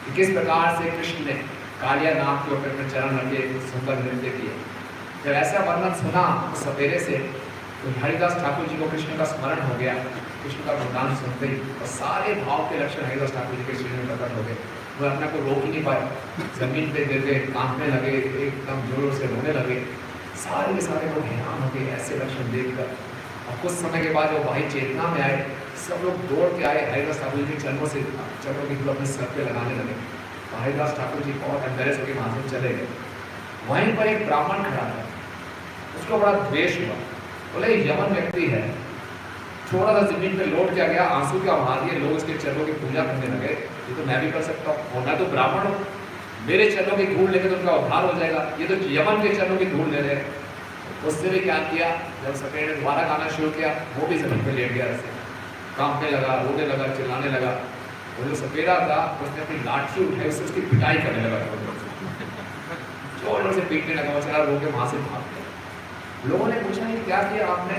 कि किस प्रकार से कृष्ण ने कालिया नाग के ऊपर चरण रखे सुंदर नृत्य किए। जब ऐसा वर्णन सुना उस सपेरे से, तो हरिदास ठाकुर जी को कृष्ण का स्मरण हो गया, कृष्ण का गुणगान सुनते ही, और सारे भाव के लक्षण हरिदास ठाकुर जी के शरीर में प्रकट हो गए। वो अपने को रोक ही नहीं पाए, जमीन पे गिर गए, कांपने लगे, एकदम जोरों से रोने लगे, सारे के सारे लोग हैरान हो गए ऐसे लक्षण देखकर। और कुछ समय के बाद वो भाई चेतना में आए, सब लोग दौड़ के आए, हरिदास ठाकुर जी के चरणों की धूल अपने सर पे लगाने लगे। तो हरिदास ठाकुर जी बहुत एम्बेरेस होकर वहाँ से चले गए। वहीं पर एक ब्राह्मण खड़ा था, उसको बड़ा द्वेष हुआ, बोले यमन व्यक्ति है, थोड़ा सा जमीन पे लौट के गया, आंसू क्या बहा दिए, लोग उसके चरणों की पूजा करने लगे, ये तो मैं भी कर सकता हूँ, और मैं तो ब्राह्मण हूँ, मेरे चरणों की धूल लेके तो उनका उद्धार हो जाएगा, ये तो यमन के चरणों की धूल ले रहे हैं। उससे भी क्या किया, जब सपेरे ने दोबारा गाना शुरू किया, वो भी जमीन पे लेट गया, ऐसे कांपने लगा, रोने लगा, चिल्लाने लगा। वो जो सपेरा था उसने अपनी लाठी उठाई, उससे उसकी पिटाई करने लगा, जोर से पीटने लगा, वो चला रो के वहां से भाग गया। लोगों ने पूछा नहीं क्या किया आपने,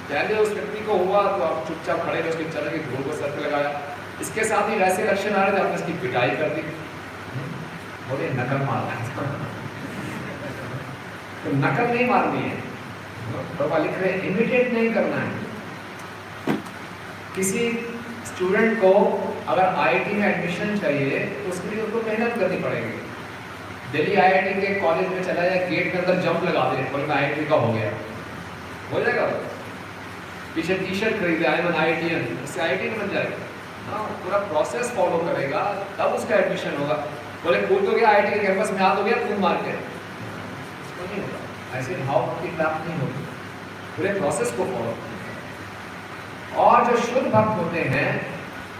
पहले उस व्यक्ति को हुआ तो आप चुपचाप खड़े रहे, उसके चरण की धूल को सर पे लगाया, इसके साथ ही वैसे लक्षण आ रहे थे, आपने इसकी पिटाई कर दी, बोले नकल मारना है। तो नकल नहीं मारनी है, बाबा लिख रहे हैं इमिटेट नहीं करना है। किसी स्टूडेंट को अगर आईआईटी में एडमिशन चाहिए तो उसके लिए उसको मेहनत करनी पड़ेगी। दिल्ली आईआईटी के कॉलेज में चला जाए, गेट के अंदर जंप लगा दे, बोले मैं आईआईटी का हो गया, हो जाएगा। पीछे टी शर्ट खरीदे, आई एम आईआईटीएन, उससे आईआईटी बन जाएगा। हाँ, पूरा प्रोसेस फॉलो करेगा तब उसका एडमिशन होगा। बोले कूद तो गया आईआईटी के कैंपस में, आ तो गया कूद मार के, उसको नहीं होगा। ऐसे भाव की प्राप्त नहीं होगी, पूरे प्रोसेस को फॉलो। और जो शुद्ध भक्त होते हैं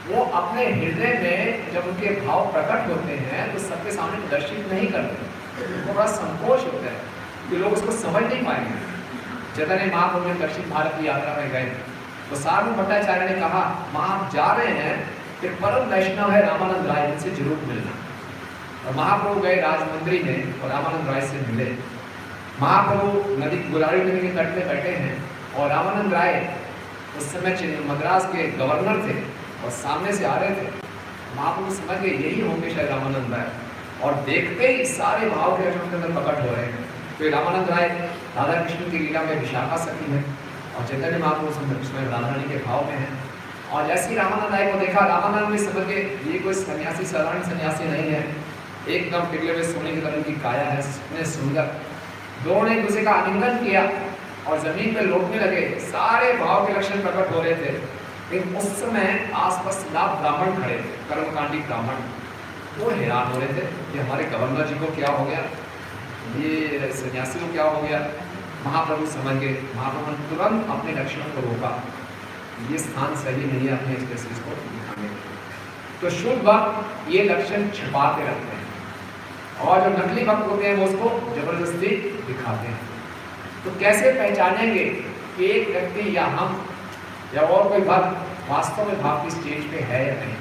वो अपने हृदय में जब उनके भाव प्रकट होते हैं तो सबके सामने प्रदर्शित नहीं करते, उनको बड़ा संकोच होता है कि लोग उसको समझ नहीं पाएंगे। चैतन्य महाप्रभु ने दक्षिण भारत की यात्रा में गए, तो साधु भट्टाचार्य ने कहा वहाँ आप जा रहे हैं कि परम वैष्णव है रामानंद राय, इनसे जरूर मिलना। और महाप्रभु गए राजमंदिर में और रामानंद राय से मिले। महाप्रभु नदी गोदावरी नदी के तट में बैठे हैं और रामानंद राय उस समय मद्रास के गवर्नर थे और सामने से आ रहे थे। महाप्रभु समझ गए यही होंगे शायद रामानंद राय, और देखते ही सारे भाव के उनके अंदर प्रकट हो रहे हैं। तो रामानंद राय राधा कृष्ण की लीला में विशाखा सखी है और चैतन्य महाप्रभु समय राधा रानी के भाव में है। और जैसे ही रामानंद राय को देखा, रामानंद भी समझ गए ये कोई सन्यासी साधारण सन्यासी नहीं है, एकदम पिघले हुए सोने की तरह की काया है, इतने सुंदर। दोनों ने एक दूसरे का आलिंगन किया और जमीन पे लौटने लगे। सारे भाव के लक्षण प्रकट हो रहे थे, लेकिन उस समय आसपास लाभ ब्राह्मण खड़े थे, कर्मकांडी ब्राह्मण। वो हैरान हो रहे थे कि हमारे गवर्नर जी को क्या हो गया, ये सन्यासी को क्या हो गया। महाप्रभु समझ गए। महाप्रभु ने तुरंत अपने लक्षणों को रोका, ये स्थान सही नहीं है अपने स्पेसिस को दिखाने के। तो शुद्ध भक्त ये लक्षण छिपा के रखते हैं, और जो नकली भक्त होते हैं वो उसको जबरदस्ती दिखाते हैं। तो कैसे पहचानेंगे कि एक व्यक्ति या हम या और कोई भक्त वास्तव में भाव की स्टेज पे है या नहीं।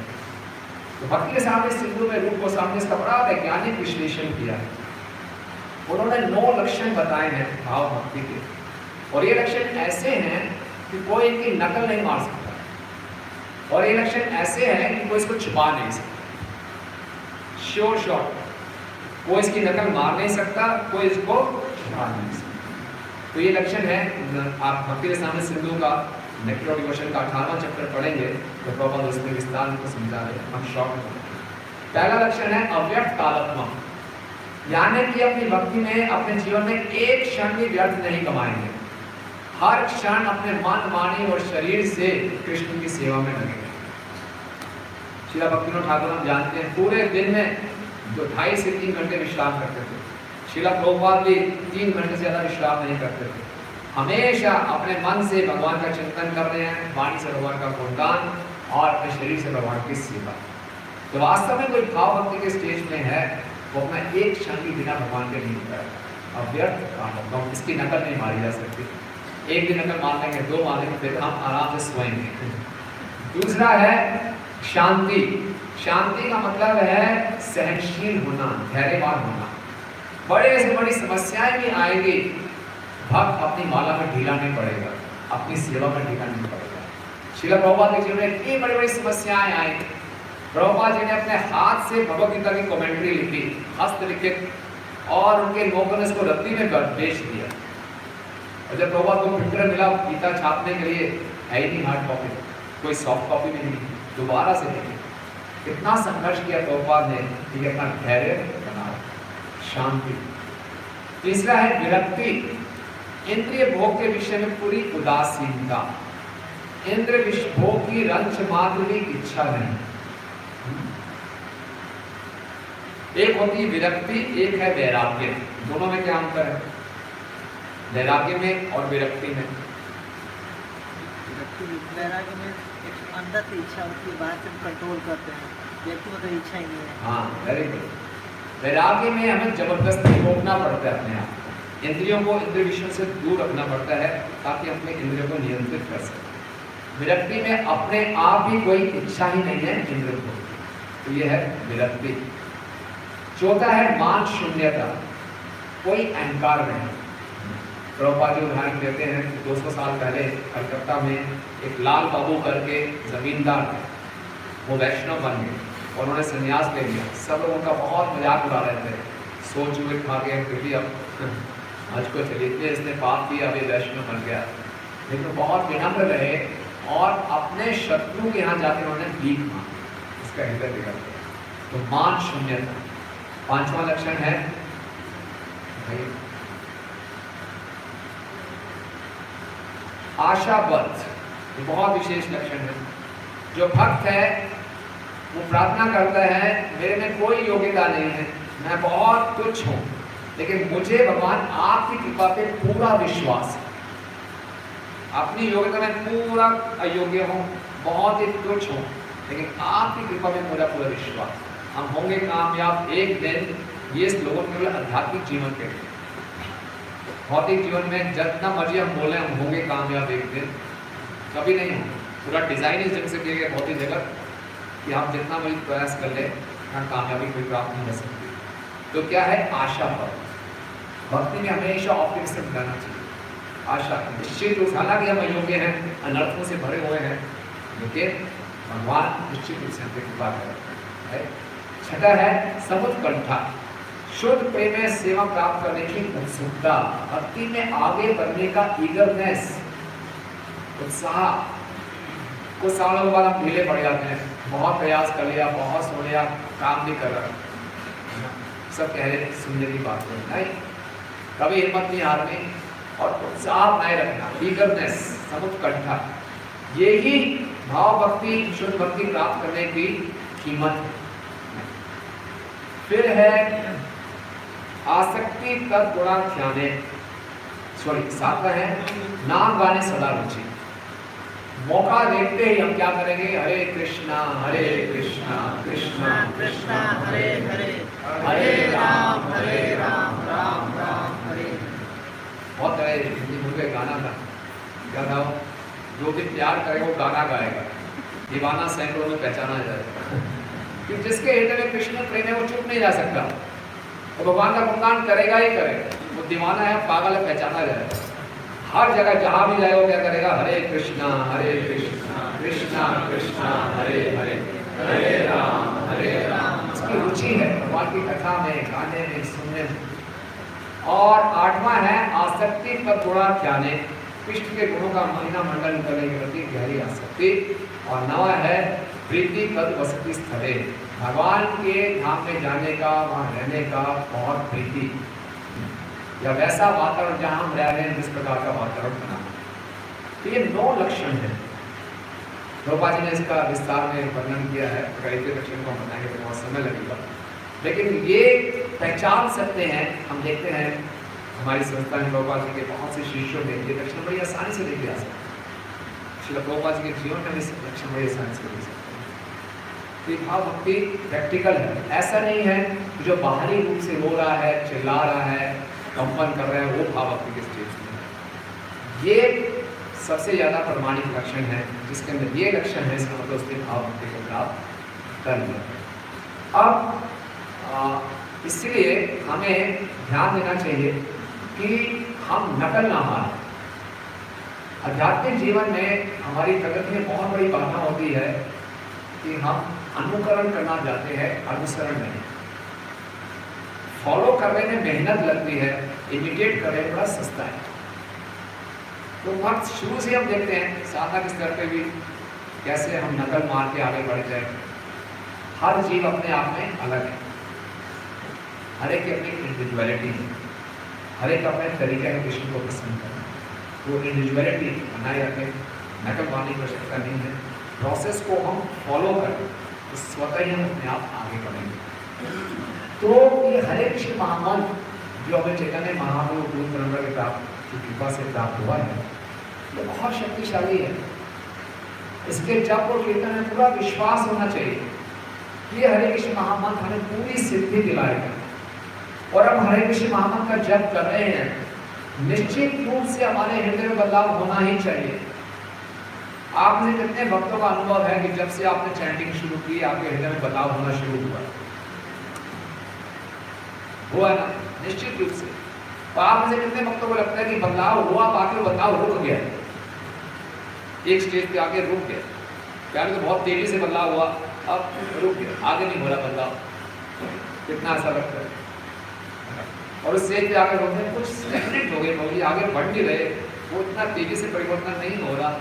तो भक्ति के सामने सिंधु में रूप गोस्वामी इसका बड़ा वैज्ञानिक विश्लेषण किया है। उन्होंने 9 लक्षण बताए हैं भाव भक्ति के, और ये लक्षण ऐसे हैं कि कोई इनकी नकल नहीं मार सकता, और ये लक्षण ऐसे हैं कि कोई इसको छुपा नहीं सकता। श्योर शॉट, कोई इसकी नकल मार नहीं सकता, कोई इसको छुपा नहीं सकता। तो ये लक्षण है। आप भक्ति के सामने सिंधु का नेक्टर ऑफ डिवोशन का 18वां चैप्टर पढ़ेंगे तो प्रभुपाद उसमें विस्तार में समझा रहे हैं, हम शॉक में। पहला लक्षण है अव्यर्थ कालत्म, यानी कि अपनी भक्ति में अपने जीवन में एक क्षण भी व्यर्थ नहीं कमाएंगे। हर क्षण अपने मन, वाणी और शरीर से कृष्ण की सेवा में लगेंगे। श्रील भक्तिविनोद ठाकुर हम जानते हैं पूरे दिन में 2.5 से 3 घंटे विश्राम करते थे। श्रील प्रभुपाद भी 3 घंटे से ज़्यादा विश्राम नहीं करते थे। हमेशा अपने मन से भगवान का चिंतन कर रहे हैं, वाणी से भगवान का गुणगान और अपने शरीर से भगवान की सेवा। तो वास्तव में कोई भाव भक्ति के स्टेज में है, वो अपना एक क्षण भी बिना भगवान के नहीं करेगा। अव्यर्थ काम, इसकी नकल नहीं मारी जा सकती। एक दिन नकल मार लेंगे, 2 मार लेंगे, फिर हम आराम से सोएंगे। दूसरा है शांति। शांति का मतलब है सहनशील होना, धैर्यवान होना। बड़े से बड़ी समस्याएं भी आएंगी, भक्त अपनी माला में ढीला नहीं पड़ेगा, अपनी सेवा में ढीला नहीं पड़ेगा। श्रील प्रभुपाद के जीवन में इतनी बड़ी बड़ी समस्याएं आई, प्रभुपाद जी ने अपने हाथ से भगवद गीता की कमेंट्री लिखी, हस्तलिखित, और उनके लोगों ने इसको रद्दी में बेच दिया। और जब प्रभुपाद को प्रिंटर मिला गीता छापने के लिए, है ही नहीं हार्ड कॉपी, कोई सॉफ्ट कॉपी भी नहीं, दोबारा से लिखी। कितना संघर्ष किया प्रभुपाद ने कि अपना धैर्य बना, शांति। तीसरा है विरक्ति, इंद्रिय भोग के विषय में पूरी उदासीनता, इंद्र भोग की रंच मात्र भी इच्छा नहीं। एक होती है विरक्ति, एक है वैराग्य। दोनों में क्या अंतर है? वैराग्य में और विरक्ति में। वैराग्य में एक अंदर से इच्छा होती है, बाहर से कंट्रोल करते हैं, व्यक्ति में तो इच्छा ही नहीं है। हाँ, वेरी गुड। वैराग्य में हमें जबरदस्ती रोकना पड़ता है अपने आप, इंद्रियों को इंद्रिय विषयों से दूर रखना पड़ता है ताकि अपने इंद्रियों को नियंत्रित कर सके। विरक्ति में अपने आप ही कोई इच्छा ही नहीं है इंद्रियों को, तो ये है विरक्ति। चौथा है मान शून्यता, कोई अहंकार नहीं। प्रभुपाद जी उदाहरण देते हैं कि 200 साल पहले कलकत्ता में एक लाल बाबू करके जमींदार थे, वो वैष्णव बन गए और उन्होंने संन्यास ले लिया। सब लोग उनका बहुत मजाक उड़ा रहे थे, सोच हुए खा गए, फिर भी अब आज को चलिए इसने पाप किया, अभी वैष्णव बन गया। लेकिन बहुत विनम्र रहे और अपने शत्रु के यहाँ जाकर उन्होंने भीख मांगी, इसका हृदय बिगड़ गया। तो मान शून्यता। 5वां लक्षण है आशाबद्ध, ये बहुत विशेष लक्षण है। जो भक्त है वो प्रार्थना करता है, मेरे में कोई योग्यता नहीं है, मैं बहुत तुच्छ हूँ, लेकिन मुझे भगवान आपकी कृपा पे पूरा विश्वास है। अपनी योग्यता में पूरा अयोग्य हूँ, बहुत ही तुच्छ हूँ, लेकिन आपकी कृपा में पूरा पूरा विश्वास। हम होंगे कामयाब एक दिन। ये स्लोगन केवल आध्यात्मिक जीवन के लिए, भौतिक जीवन में जितना मर्जी हम बोले हम होंगे कामयाब एक दिन, कभी नहीं होंगे। पूरा डिजाइन इस ढंग से किया गया भौतिक जगत कि हम जितना मर्जी प्रयास कर ले, यहाँ कामयाबी कोई प्राप्त नहीं हो सकती। तो क्या है? आशा पर। भक्ति में हमेशा ऑप्टिमिज्म रहना चाहिए, आशा निश्चित रूप से। हालांकि हम अयोग्य हैं, अनर्थों से भरे हुए हैं, लेकिन भगवान निश्चित रूप से हम पे कृपा करें। छठा है समुत्कंठा, शुद्ध प्रेम में सेवा प्राप्त करने की उत्सुकता, भक्ति में आगे बढ़ने का ईगरनेस, उत्साह। कुछ सालों के बाद हम ढीले पड़ जाते हैं, बहुत प्रयास कर लिया, बहुत सुन लिया, काम नहीं कर रहा, सब कह रहे सुनने की बात नहीं, कभी हिम्मत नहीं हारनी और उत्साह नहीं रखना, ईगरनेस, समुत्कंठा, यही भाव भक्ति, शुद्ध भक्ति प्राप्त करने की कीमत है। फिर है आसक्ति तद्गुणा ध्याने, सॉरी सातवां है नाम गाने सदा रुचि। मौका देखते ही हम क्या करेंगे, हरे कृष्णा कृष्णा कृष्णा हरे हरे, हरे राम राम राम हरे। बहुत तरह हिंदी मूवी का गाना था, क्या था, जो भी प्यार करे वो गाना गाएगा, दीवाना सैकड़ों में पहचाना जाएगा। कि जिसके हृदय में कृष्ण प्रेम है वो चुप नहीं जा सकता, वो भगवान का गुणगान करेगा ही करेगा, वो दीवाना है, पागल है, पहचाना जाएगा। हर जगह जहां भी जाए वो क्या करेगा, हरे कृष्णा कृष्णा कृष्णा हरे हरे, हरे राम। उसकी रुचि है भगवान की कथा में, गाने में, सुनने में। और आठवां है आसक्ति तद्गुणा ध्याने, कृष्ण के गुणों का महिमा मंडल करने के प्रति गहरी आसक्ति। और नवा है प्रीति तद वसति स्थले, भगवान के धाम में जाने का, वहाँ रहने का बहुत प्रीति, या वैसा वातावरण जहाँ हम रह रहे हैं जिस प्रकार का वातावरण बना। तो ये 9 लक्षण है। प्रभुपाद जी ने इसका विस्तार में वर्णन किया है, कई लक्षण को बताएंगे तो बहुत समय लगेगा, लेकिन ये पहचान सकते हैं। हम देखते हैं हमारी संस्था में प्रभुपाद जी के बहुत से शिष्यों में ये लक्षण बड़ी आसानी से देखे जा सकते हैं। श्री प्रभुपाद जी के जीवन में इस लक्षण बड़ी आसानी से देख सकते हैं। भाव भक्ति प्रैक्टिकल है, ऐसा नहीं है जो बाहरी रूप से रो रहा है, चिल्ला रहा है, कंपन कर रहे हैं, वो भाव भक्ति के स्टेज में है। ये सबसे ज्यादा प्रमाणिक लक्षण है, जिसके अंदर ये लक्षण है, इसका मतलब उसने भाव भक्ति को प्राप्त कर लिया। अब इसलिए हमें ध्यान देना चाहिए कि हम नकल ना मारें। आध्यात्मिक जीवन में हमारी प्रगति में बहुत बड़ी बाधा होती है कि हम अनुकरण करना चाहते हैं, अनुसरण नहीं। फॉलो करने में मेहनत लगती है, इमिटेट करने में बड़ा सस्ता है। तो वक्त शुरू से हम देखते हैं साधना के स्तर पे भी कैसे हम नकल मार के आगे बढ़ जाए। हर जीव अपने आप में अलग है, हर एक की अपनी इंडिविजुअलिटी है, हर एक अपने तरीके का कृष्ण को पसंद करना। वो इंडिविजुअलिटी बनाए रखें, नकल मारने की आवश्यकता नहीं है। प्रोसेस को हम फॉलो करें तो स्वतः ही हम अपने आप आगे बढ़ेंगे। तो ये हरे कृष्ण महामंत्र जो हमें चैतन्य महाप्रभु गुरु परंपरा के प्राप्त की कृपा से प्राप्त हुआ है, ये बहुत शक्तिशाली है। इसके जप और कीर्तन में पूरा विश्वास होना चाहिए कि ये हरे कृष्ण महामंत्र हमें पूरी सिद्धि दिलाएगा। और हम हरे कृष्ण महामंत्र का जप कर रहे हैं, निश्चित रूप से हमारे हृदय में बदलाव होना ही चाहिए। आपने कितने भक्तों का अनुभव है कि जब से आपने चैंटिंग शुरू की आपके हृदय में बदलाव होना शुरू हुआ ना, निश्चित रूप से। तो आप में से कितने भक्तों को लगता है कि बदलाव हुआ, बाकी बदलाव रुक गया, एक स्टेज पे आके रुक गया। पहले तो बहुत तेजी से बदलाव हुआ, अब रुक गया, आगे नहीं हो रहा बदलाव। कितना ऐसा लगता है? और उस स्टेज पे आके रुक गए, कुछ स्टैग्नेंट हो गए, आगे बढ़ नहीं रहे, वो इतना तेजी से परिवर्तन नहीं हो रहा।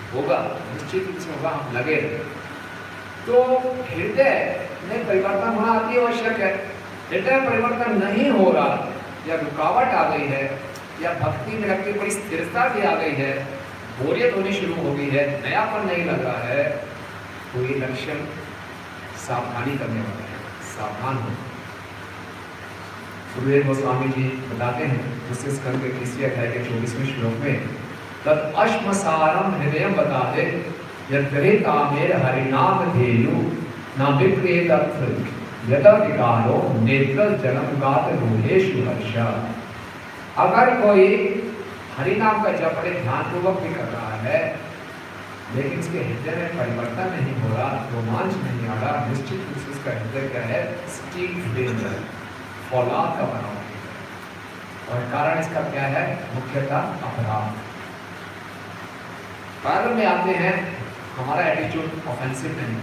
होगा, निश्चित रूप से होगा, हम लगे रहे। तो हृदय में परिवर्तन होना अति आवश्यक है। हृदय में परिवर्तन नहीं हो रहा, या रुकावट आ गई है, या भक्ति में रखती बड़ी स्थिरता भी आ गई है, बोरियत होनी शुरू हो गई है, नयापन नहीं लग रहा है, तो ये लक्षण सावधानी करने वाला है, सावधान हो। गुरुदेव गोस्वामी जी बताते हैं दूसरे स्कंद के 30वें अध्याय के 24वें श्लोक में, तद अश्मसारम हृदय बताते यद्गृहीता मेर हरिनाम धेयु न विप्रेत यदा विकारो नेत्र जलम गात रोहेषु हर्षा। अगर कोई हरिनाम का जप बड़े ध्यानपूर्वक भी कर रहा है, लेकिन उसके हृदय में परिवर्तन नहीं हो रहा, रोमांच नहीं आ रहा, निश्चित रूप से उसका हृदय क्या है, स्टील फ्लेम है, फौलाद का बना हुआ है। और कारण इसका क्या है, मुख्यतः अपराध। प्रारंभ में आते हैं हमारा एटीट्यूड ऑफेंसिव नहीं,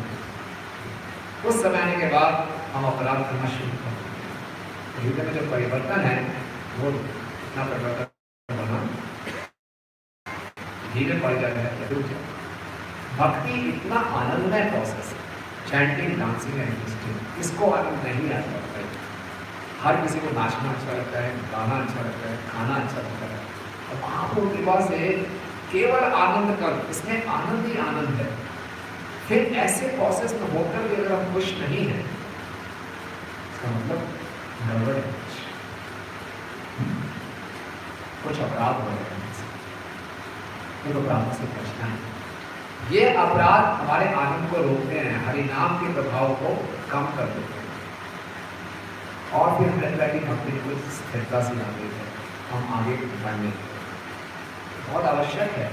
कुछ समय आने के बाद हम अपराध करना शुरू करते हैं। हृदय में जो परिवर्तन है वो इतना परिवर्तन बना धीरे पड़ जाता है, रुक जाता है। भक्ति इतना आनंदमय प्रोसेस है, चैंटिंग, डांसिंग एंड लिस्टिंग, इसको आनंद नहीं आता है। हर किसी को नाचना अच्छा लगता है, गाना अच्छा लगता है, खाना अच्छा लगता है, और महाप्रभु कृपा से केवल आनंद कर, इसमें आनंद ही आनंद है। फिर ऐसे प्रोसेस में होकर भी अगर हम खुश नहीं हैं, इसका मतलब गड़बड़ है, कुछ अपराध हो रहे हैं, तो अपराध से बचना है। ये अपराध हमारे आनंद को रोकते हैं, हरिनाम के प्रभाव को कम कर देते हैं, और फिर हर तरह की भक्ति को स्थिरता से ला देते हैं, हम आगे बढ़ने। बहुत आवश्यक है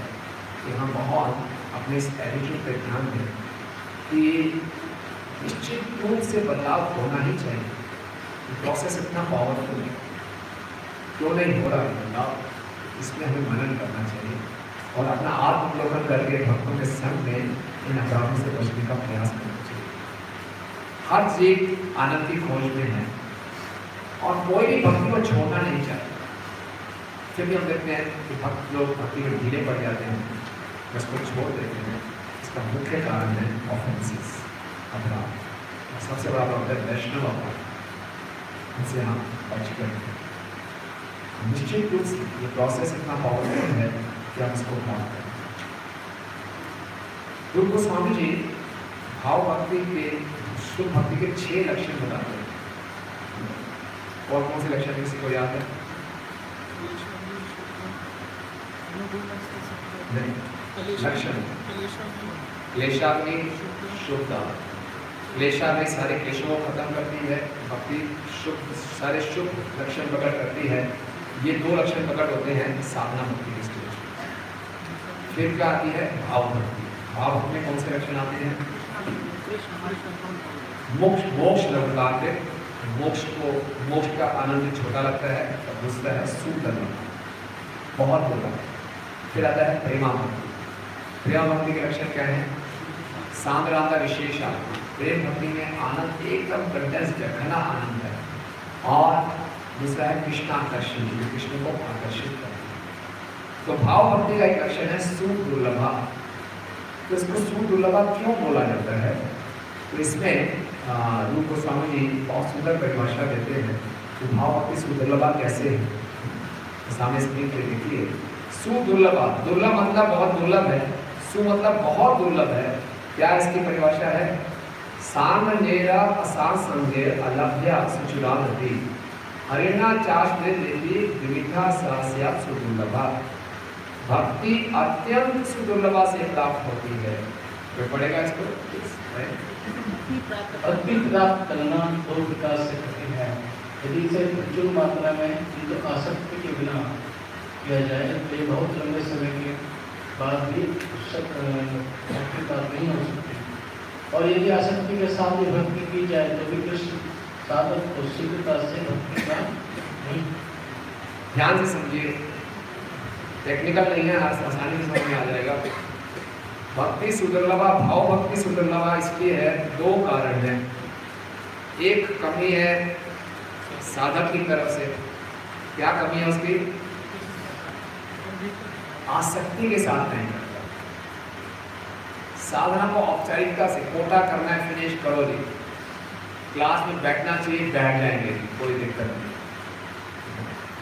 कि हम बहुत अपने इस एटीट्यूड पर ध्यान दें कि निश्चित रूप से बदलाव होना ही चाहिए। प्रोसेस इतना पावरफुल है, क्यों नहीं हो रहा है बदलाव, इसमें हमें मनन करना चाहिए और अपना आत्मलोकन करके भक्तों के संग में इन अपराधों से बचने का प्रयास करना चाहिए। हर जीव आनंद की खोज में है और कोई भी भक्ति को छोड़ना नहीं चाहता। फिर भी हम देखते हैं कि भक्त लोग भक्ति में ढीले पड़ जाते हैं, उसको छोड़ देते हैं। इसका मुख्य कारण है ऑफेंसेस, अपराध, और सबसे बड़ा अपराध है वैष्णव अपराध, इनसे हम बच गए हैं। निश्चित रूप से ये प्रोसेस इतना पावरफुल है कि हम इसको प्राप्त करें। रूप गोस्वामी जी भाव भक्ति के, शुद्ध भक्ति के 6 लक्षण बताते हैं। और कौन से लक्षण किसी को याद है? नहीं, लक्षण क्लेशाग्नि शुद्धता, क्लेशाग्नि सारे क्लेशों को खत्म करती है, भक्ति शुभ सारे शुभ लक्षण प्रकट करती है। ये 2 लक्षण प्रकट होते हैं साधना भक्ति के स्टेज। फिर क्या आती है? भाव भक्ति। भाव भक्ति में कौन से लक्षण आते हैं? मोक्ष लगता है, मोक्ष का आनंद छोटा लगता है, तब दूसरा है सुख लगना, बहुत बड़ा। फिर आता है प्रेमा भक्ति। प्रेमा भक्ति के लक्षण क्या है? सांद्रांता विशेषा, प्रेम भक्ति में आनंद एकदम कंडेंस्ड है, घना आनंद है। और दूसरा है कृष्णाकर्षण, जो कृष्ण को आकर्षित करता है। तो भाव भक्ति का एक लक्षण है सुख दुर्लभा। तो इसको सुख दुर्लभा क्यों बोला जाता है? तो इसमें रूप गोस्वामी जी बहुत सुंदर परिभाषा देते हैं कि भाव भक्ति सुदुर्लभा कैसे है। सामने स्क्रीन पे देखिए, सुदुर्लभा, दुर्लभ मतलब बहुत दुर्लभ है, सु मतलब बहुत दुर्लभ है। क्या इसकी परिभाषा है? सामनेरा असासंगे अलभ्या सुचुरानति हरिणा चाष्टे देवी विविधा सास्या सुदुर्लभा। भक्ति अत्यंत सुदुर्लभा से प्राप्त होती है। कोई पढ़ेगा इसको? भक्ति प्राप्त करना 2 प्रकार से कठिन है। यदि इसे प्रचुर मात्रा में किंतु आसक्ति के बिना किया जाए तो ये बहुत लंबे समय के बाद भी भक्ति प्राप्त नहीं हो सकती। और यदि आसक्ति के साथ भी भक्ति की जाए तो भी कृष्ण साधक को शीघ्रता से भक्ति प्राप्त नहीं। ध्यान से समझिए, टेक्निकल नहीं है, आसानी से समझ में आ जाएगा। भक्ति सुदुर्लभा, भाव भक्ति सुदुर्लभा इसकी है 2 कारण है। एक कमी है साधक की तरफ से। क्या कमी है उसकी? आसक्ति के साथ नहीं करता। साधना को औपचारिकता से कोटा करना है, फिनिश करो जी, क्लास में बैठना चाहिए, बैठ जाएंगे, कोई दिक्कत नहीं।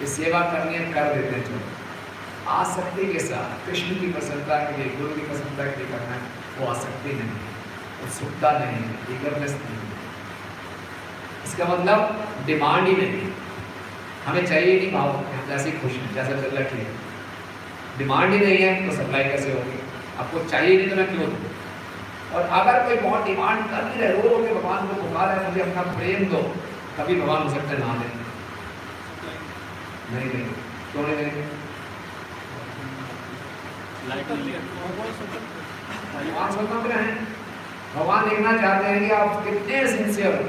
ये सेवा करनी है, कर देते हैं। चलो, आसक्ति के साथ कृष्ण की प्रसन्नता के लिए, गुरु की प्रसन्नता के लिए करना है, वो आसक्ति नहीं है, उत्सुकता नहीं है, ईगरनेस नहीं है। इसका मतलब डिमांड ही नहीं है, हमें चाहिए नहीं भाव, हम जैसे खुश हैं, जैसा चल रहा है। डिमांड ही नहीं है तो सप्लाई कैसे होगी? आपको चाहिए नहीं तो मैं क्यों दूँ? और अगर कोई बहुत डिमांड कर भी रहे, रो के भगवान को पुकार है, मुझे अपना प्रेम दो, कभी भगवान हो सकते ना दें। नहीं, क्यों नहीं देंगे? भगवान स्वतंत्र हैं, भगवान देखना चाहते हैं कि आप कितने सिंसियर हो,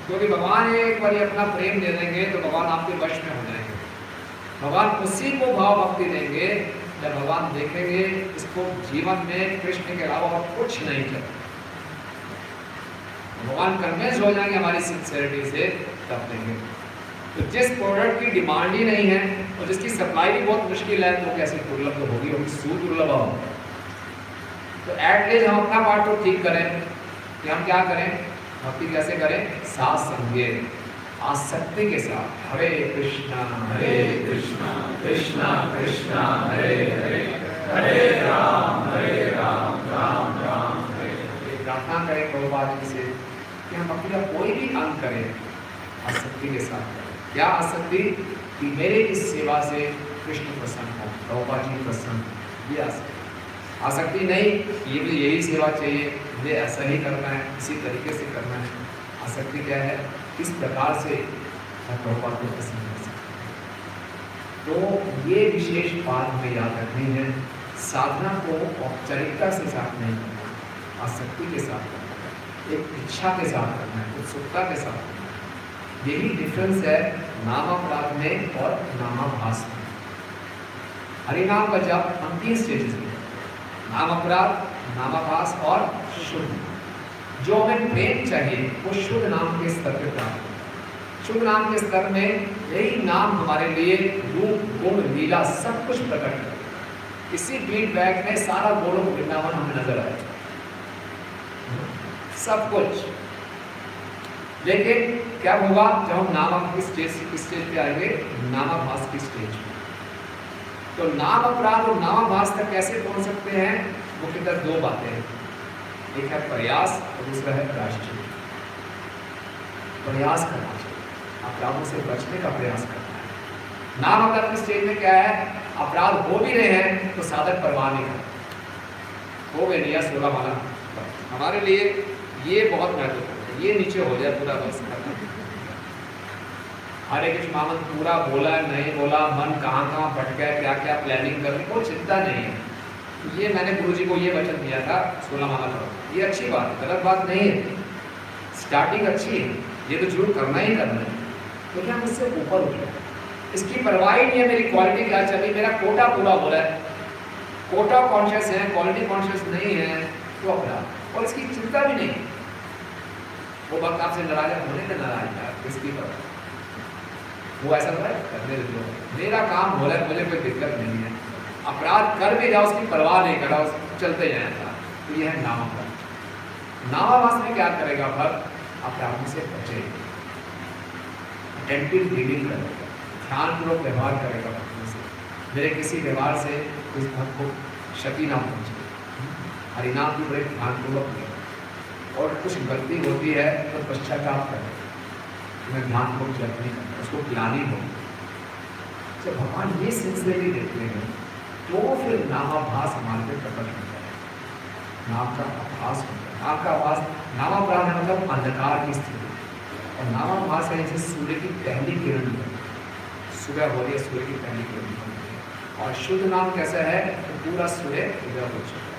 क्योंकि भगवान एक बार अपना प्रेम दे देंगे तो भगवान आपके वश में हो जाएंगे। भगवान उसी को भाव भक्ति देंगे जब भगवान देखेंगे इसको जीवन में कृष्ण के अलावा और कुछ नहीं चलता। भगवान कन्विंस हो जाएंगे हमारी सिंसियरिटी से, तब देंगे। तो जिस प्रोडक्ट की डिमांड ही नहीं है और जिसकी सप्लाई भी बहुत मुश्किल है, तो कैसे दुर्लभ होगी? होगी सुदुर्लभ। तो एटलीस्ट हम अपना पार्ट तो ठीक करें कि हम क्या करें, भक्ति कैसे करें, साथ संगे आसक्ति के साथ। हरे कृष्णा कृष्णा कृष्णा हरे हरे, हरे राम राम राम हरे हरे। प्रार्थना करें प्रभुपाद जी से कि हम भक्ति का कोई भी अंग करें आसक्ति के साथ करें। क्या आसक्ति, कि मेरे इस सेवा से कृष्ण प्रसन्न हो, प्रभुपाद जी प्रसन्न, ये आसक्ति नहीं ये मुझे यही सेवा चाहिए, मुझे ऐसा ही करना है, इसी तरीके से करना है। आसक्ति क्या है, किस प्रकार से मैं प्रभुपाद को प्रसन्न कर सकता हूँ। तो ये विशेष बात हमें याद रखनी है। साधना को औपचारिकता से साथ नहीं करना, आसक्ति के साथ करना है, एक इच्छा के साथ करना है, उत्सुकता के साथ करना है। यही डिफरेंस है नामापराध में और नामाभास में। हरिनाम का जप हम 3 स्टेजेस में, नाम अपराध, नामाभास और शुद्ध। जो हमें प्रेम चाहिए वो शुद्ध नाम के स्तर पे प्राप्त होता है। शुद्ध नाम के स्तर में यही नाम हमारे लिए रूप गुण लीला सब कुछ प्रकट करता है। इसी बीट बैग में सारा गोलोक वृंदावन हमें नजर आए, सब कुछ। लेकिन क्या होगा जब हम नाम की स्टेज पे आएंगे, नामाभास की स्टेज पे। तो नाम अपराध और नामाभास तक कैसे पहुंच सकते हैं, मुख्यतः 2 बातें हैं। एक है प्रयास और दूसरा है प्रायश्चित। प्रयास करना चाहिए, अपराधों से बचने का प्रयास करना है। नाम अपराध की स्टेज में क्या है, अपराध हो भी रहे हैं तो साधक परवाह नहीं करता, हो गए नहीं 16 माला। हमारे लिए ये बहुत महत्वपूर्ण है, ये नीचे हो जाए पूरा बस खत्म। हरे कृष्ण महामंत्र पूरा बोला नहीं बोला, मन कहाँ भटका, क्या क्या प्लानिंग करनी, कोई चिंता नहीं है। ये मैंने गुरुजी को ये वचन दिया था 16 माला करो, ये अच्छी बात है, गलत बात नहीं है, स्टार्टिंग अच्छी है, ये तो जरूर करना ही करना है। तो क्या मुझसे ऊपर उठ रहा है, इसकी परवाह ही नहीं है मेरी क्वालिटी क्या चली, मेरा कोटा पूरा हो रहा है। कोटा कॉन्शियस है, क्वालिटी कॉन्शियस नहीं है तो अपराध, और इसकी चिंता भी नहीं। वो वक्त आपसे नाराज होने का नाराज है, किसकी पर वो ऐसा है करने दो, मेरा काम हो रहा है, मुझे कोई दिक्कत नहीं है। अपराध कर भी जाओ उसकी परवाह नहीं करा, चलते जाए। तो यह है नामाभास। नामाभास में क्या करेगा भक्त, अपराधों से बचेगा, अटेंटिव रीडिंग करेगा, ध्यानपूर्वक व्यवहार करेगा भक्तों से, मेरे किसी व्यवहार से उस भक्त को क्षति ना पहुंचे। हरिनाम की बड़े ध्यानपूर्वक करें, और कुछ गलती होती है तो पश्चाताप करें, मैं ध्यानपूर्वक जप नहीं करता, उसको ग्लानि हो। जब भगवान ये सिलसिले भी देखते हैं तो फिर नामाभास हमारे पे प्रकट होता है, नाम का आभास होता है। नाम का आभास, नामापराध मतलब अंधकार की स्थिति, और नामाभास है जैसे सूर्य की पहली किरण, सुबह हो रही है, सूर्य की पहली किरण होती है। और शुद्ध नाम कैसा है, तो पूरा सूर्य उदय हो चुका है।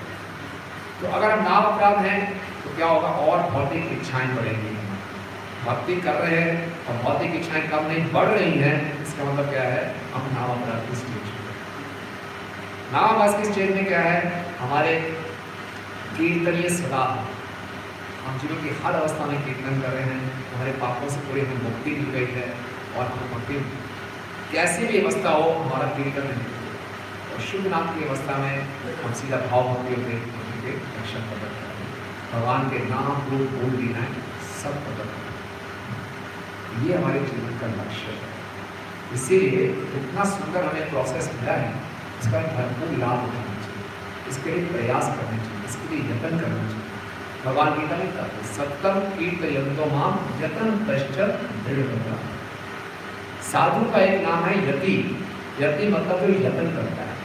तो अगर हम नाम अपराध हैं तो क्या होगा, और भौतिक इच्छाएं बढ़ेंगी। भक्ति कर रहे हैं और भौतिक इच्छाएं कम नहीं बढ़ रही हैं, इसका मतलब क्या है, हम नाम अपराध की स्टेज में। नामाभास की स्टेज में क्या है, हमारे कीर्तनीय सदा, हम जीवन की हर अवस्था में कीर्तन कर रहे हैं, हमारे पापों से पूरी हमें मुक्ति मिल गई है, और हम भक्ति कैसी भी अवस्था हो हमारा कीर्तन नहीं। और शुद्ध नाम की अवस्था में हम सीधा भाव भक्ति होते के रक्षण प्रकट करते हैं, भगवान के नाम रूप बोल देना है, सब प्रकट करते हैं। ये हमारे जीवन का लक्ष्य है। इसीलिए इतना सुंदर हमें प्रोसेस मिला है, इसका भरपूर लाभ उठाना चाहिए, इसके लिए प्रयास करने चाहिए, इसके लिए यत्न करना चाहिए। भगवान गीता में कहते हैं, सत्यम कीर्तयन्तो माम यत्न पश्चात दृढ़। साधु का एक नाम है यति। यति मतलब जो यत्न करता है।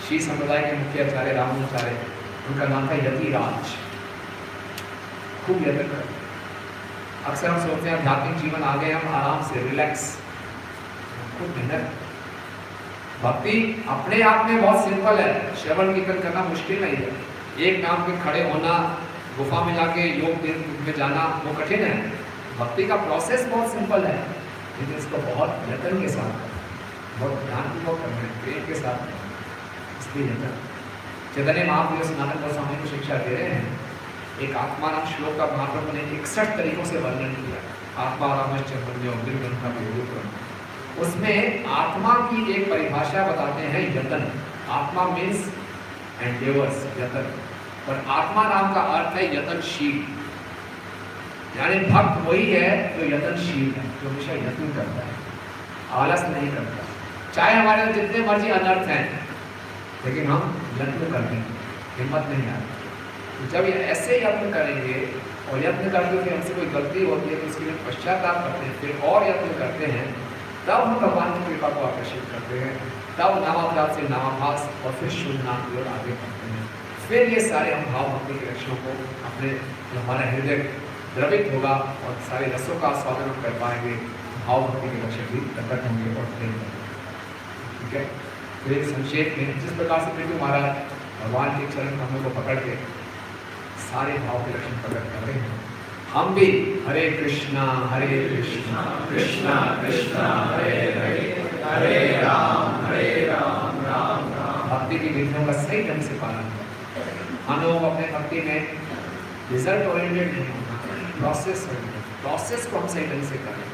श्री संप्रदाय के मुख्य आचार्य रामाचार्य, उनका नाम था यतिराज, खूब यत्न करते हैं। अक्सर हम सोचते हैं आध्यात्मिक जीवन आ गए, हम आराम से रिलैक्स, खूब मेहनत। भक्ति अपने आप में बहुत सिंपल है, श्रवण कीर्तन करना मुश्किल नहीं है। एक नाम पे खड़े होना, गुफा में जाके योग में जाना वो कठिन है। भक्ति का प्रोसेस बहुत सिंपल है, लेकिन इसको बहुत यत्न के साथ, बहुत ध्यानपूर्वक करना है, प्रेम के साथ करना है। इसलिए यत्न। चैतन्य महाप्रभु सनातन गोस्वामी को शिक्षा दे रहे हैं। एक आत्मा नाम श्लोक का महाप्रभु ने 61 तरीकों से वर्णन किया। आत्मा उसमें आत्मा की एक परिभाषा बताते हैं, यत्न। आत्मा मीन्स एंडेवर्स, यत्न। पर आत्मा नाम का अर्थ है यत्नशील, यानी भक्त वही है जो यत्नशील है, जो हमेशा यत्न करता है, आलस नहीं करता। चाहे हमारे जितने मर्जी अनर्थ हैं, लेकिन हम यत्न करते हैं, हिम्मत नहीं आती। तो जब ये ऐसे यत्न करेंगे और यत्न करके फिर हमसे कोई गलती होती है तो उसके लिए पश्चाताप करते हैं, फिर और यत्न करते हैं, तब हम भगवान की कृपा को आकर्षित करते हैं, तब नामाभास से नामाभास और फिर शुद्ध नाम की ओर आगे बढ़ते हैं। फिर ये सारे हम भाव भक्ति के लक्षणों को अपने, जो हमारा हृदय द्रवित होगा और सारे रसों का स्वादन हम कर पाएंगे, भाव भक्ति के लक्षण भी प्रकट होंगे और प्रेम होंगे। ठीक है, तो एक संक्षेप में जिस प्रकार से पृथ्वी महाराज भगवान के चरण कमलों को पकड़ के सारे भाव के लक्षण प्रकट कर रहे हैं, हम भी हरे कृष्णा कृष्णा कृष्णा हरे हरे, हरे राम राम राम। भक्ति की विधियों का सही ढंग से पालन करें। हम लोग अपने भक्ति में रिजल्ट ओरिएंटेड नहीं होना, प्रोसेस ओरिएंटेड, प्रोसेस को हम सही ढंग से करें।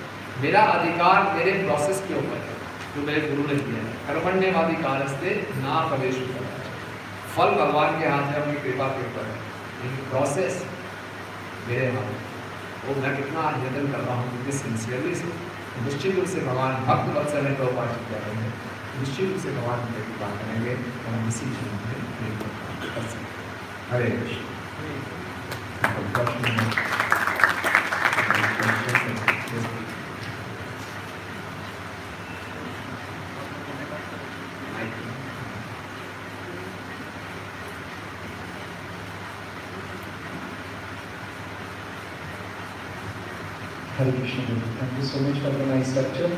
मेरा अधिकार मेरे प्रोसेस के ऊपर है जो मेरे गुरु ने दिया है। कर्मण्येवाधिकारस्ते न प्रवेशु कदाचन, फल भगवान के हाथ है, अपनी कृपा के ऊपर है, लेकिन प्रोसेस मेरे हाथ में। वो मैं कितना यत्न कर रहा हूँ, कितनी सिंसियरली से, निश्चित रूप से भगवान भक्त वत्सल है, प्रभुपाद जी कह रहे हैं, निश्चित रूप से भगवान की कृपा करेंगे और हम इसी जीवन में कर सकते हैं। Hare Krishna. Hare Krishna. Thank you so much for the nice lecture.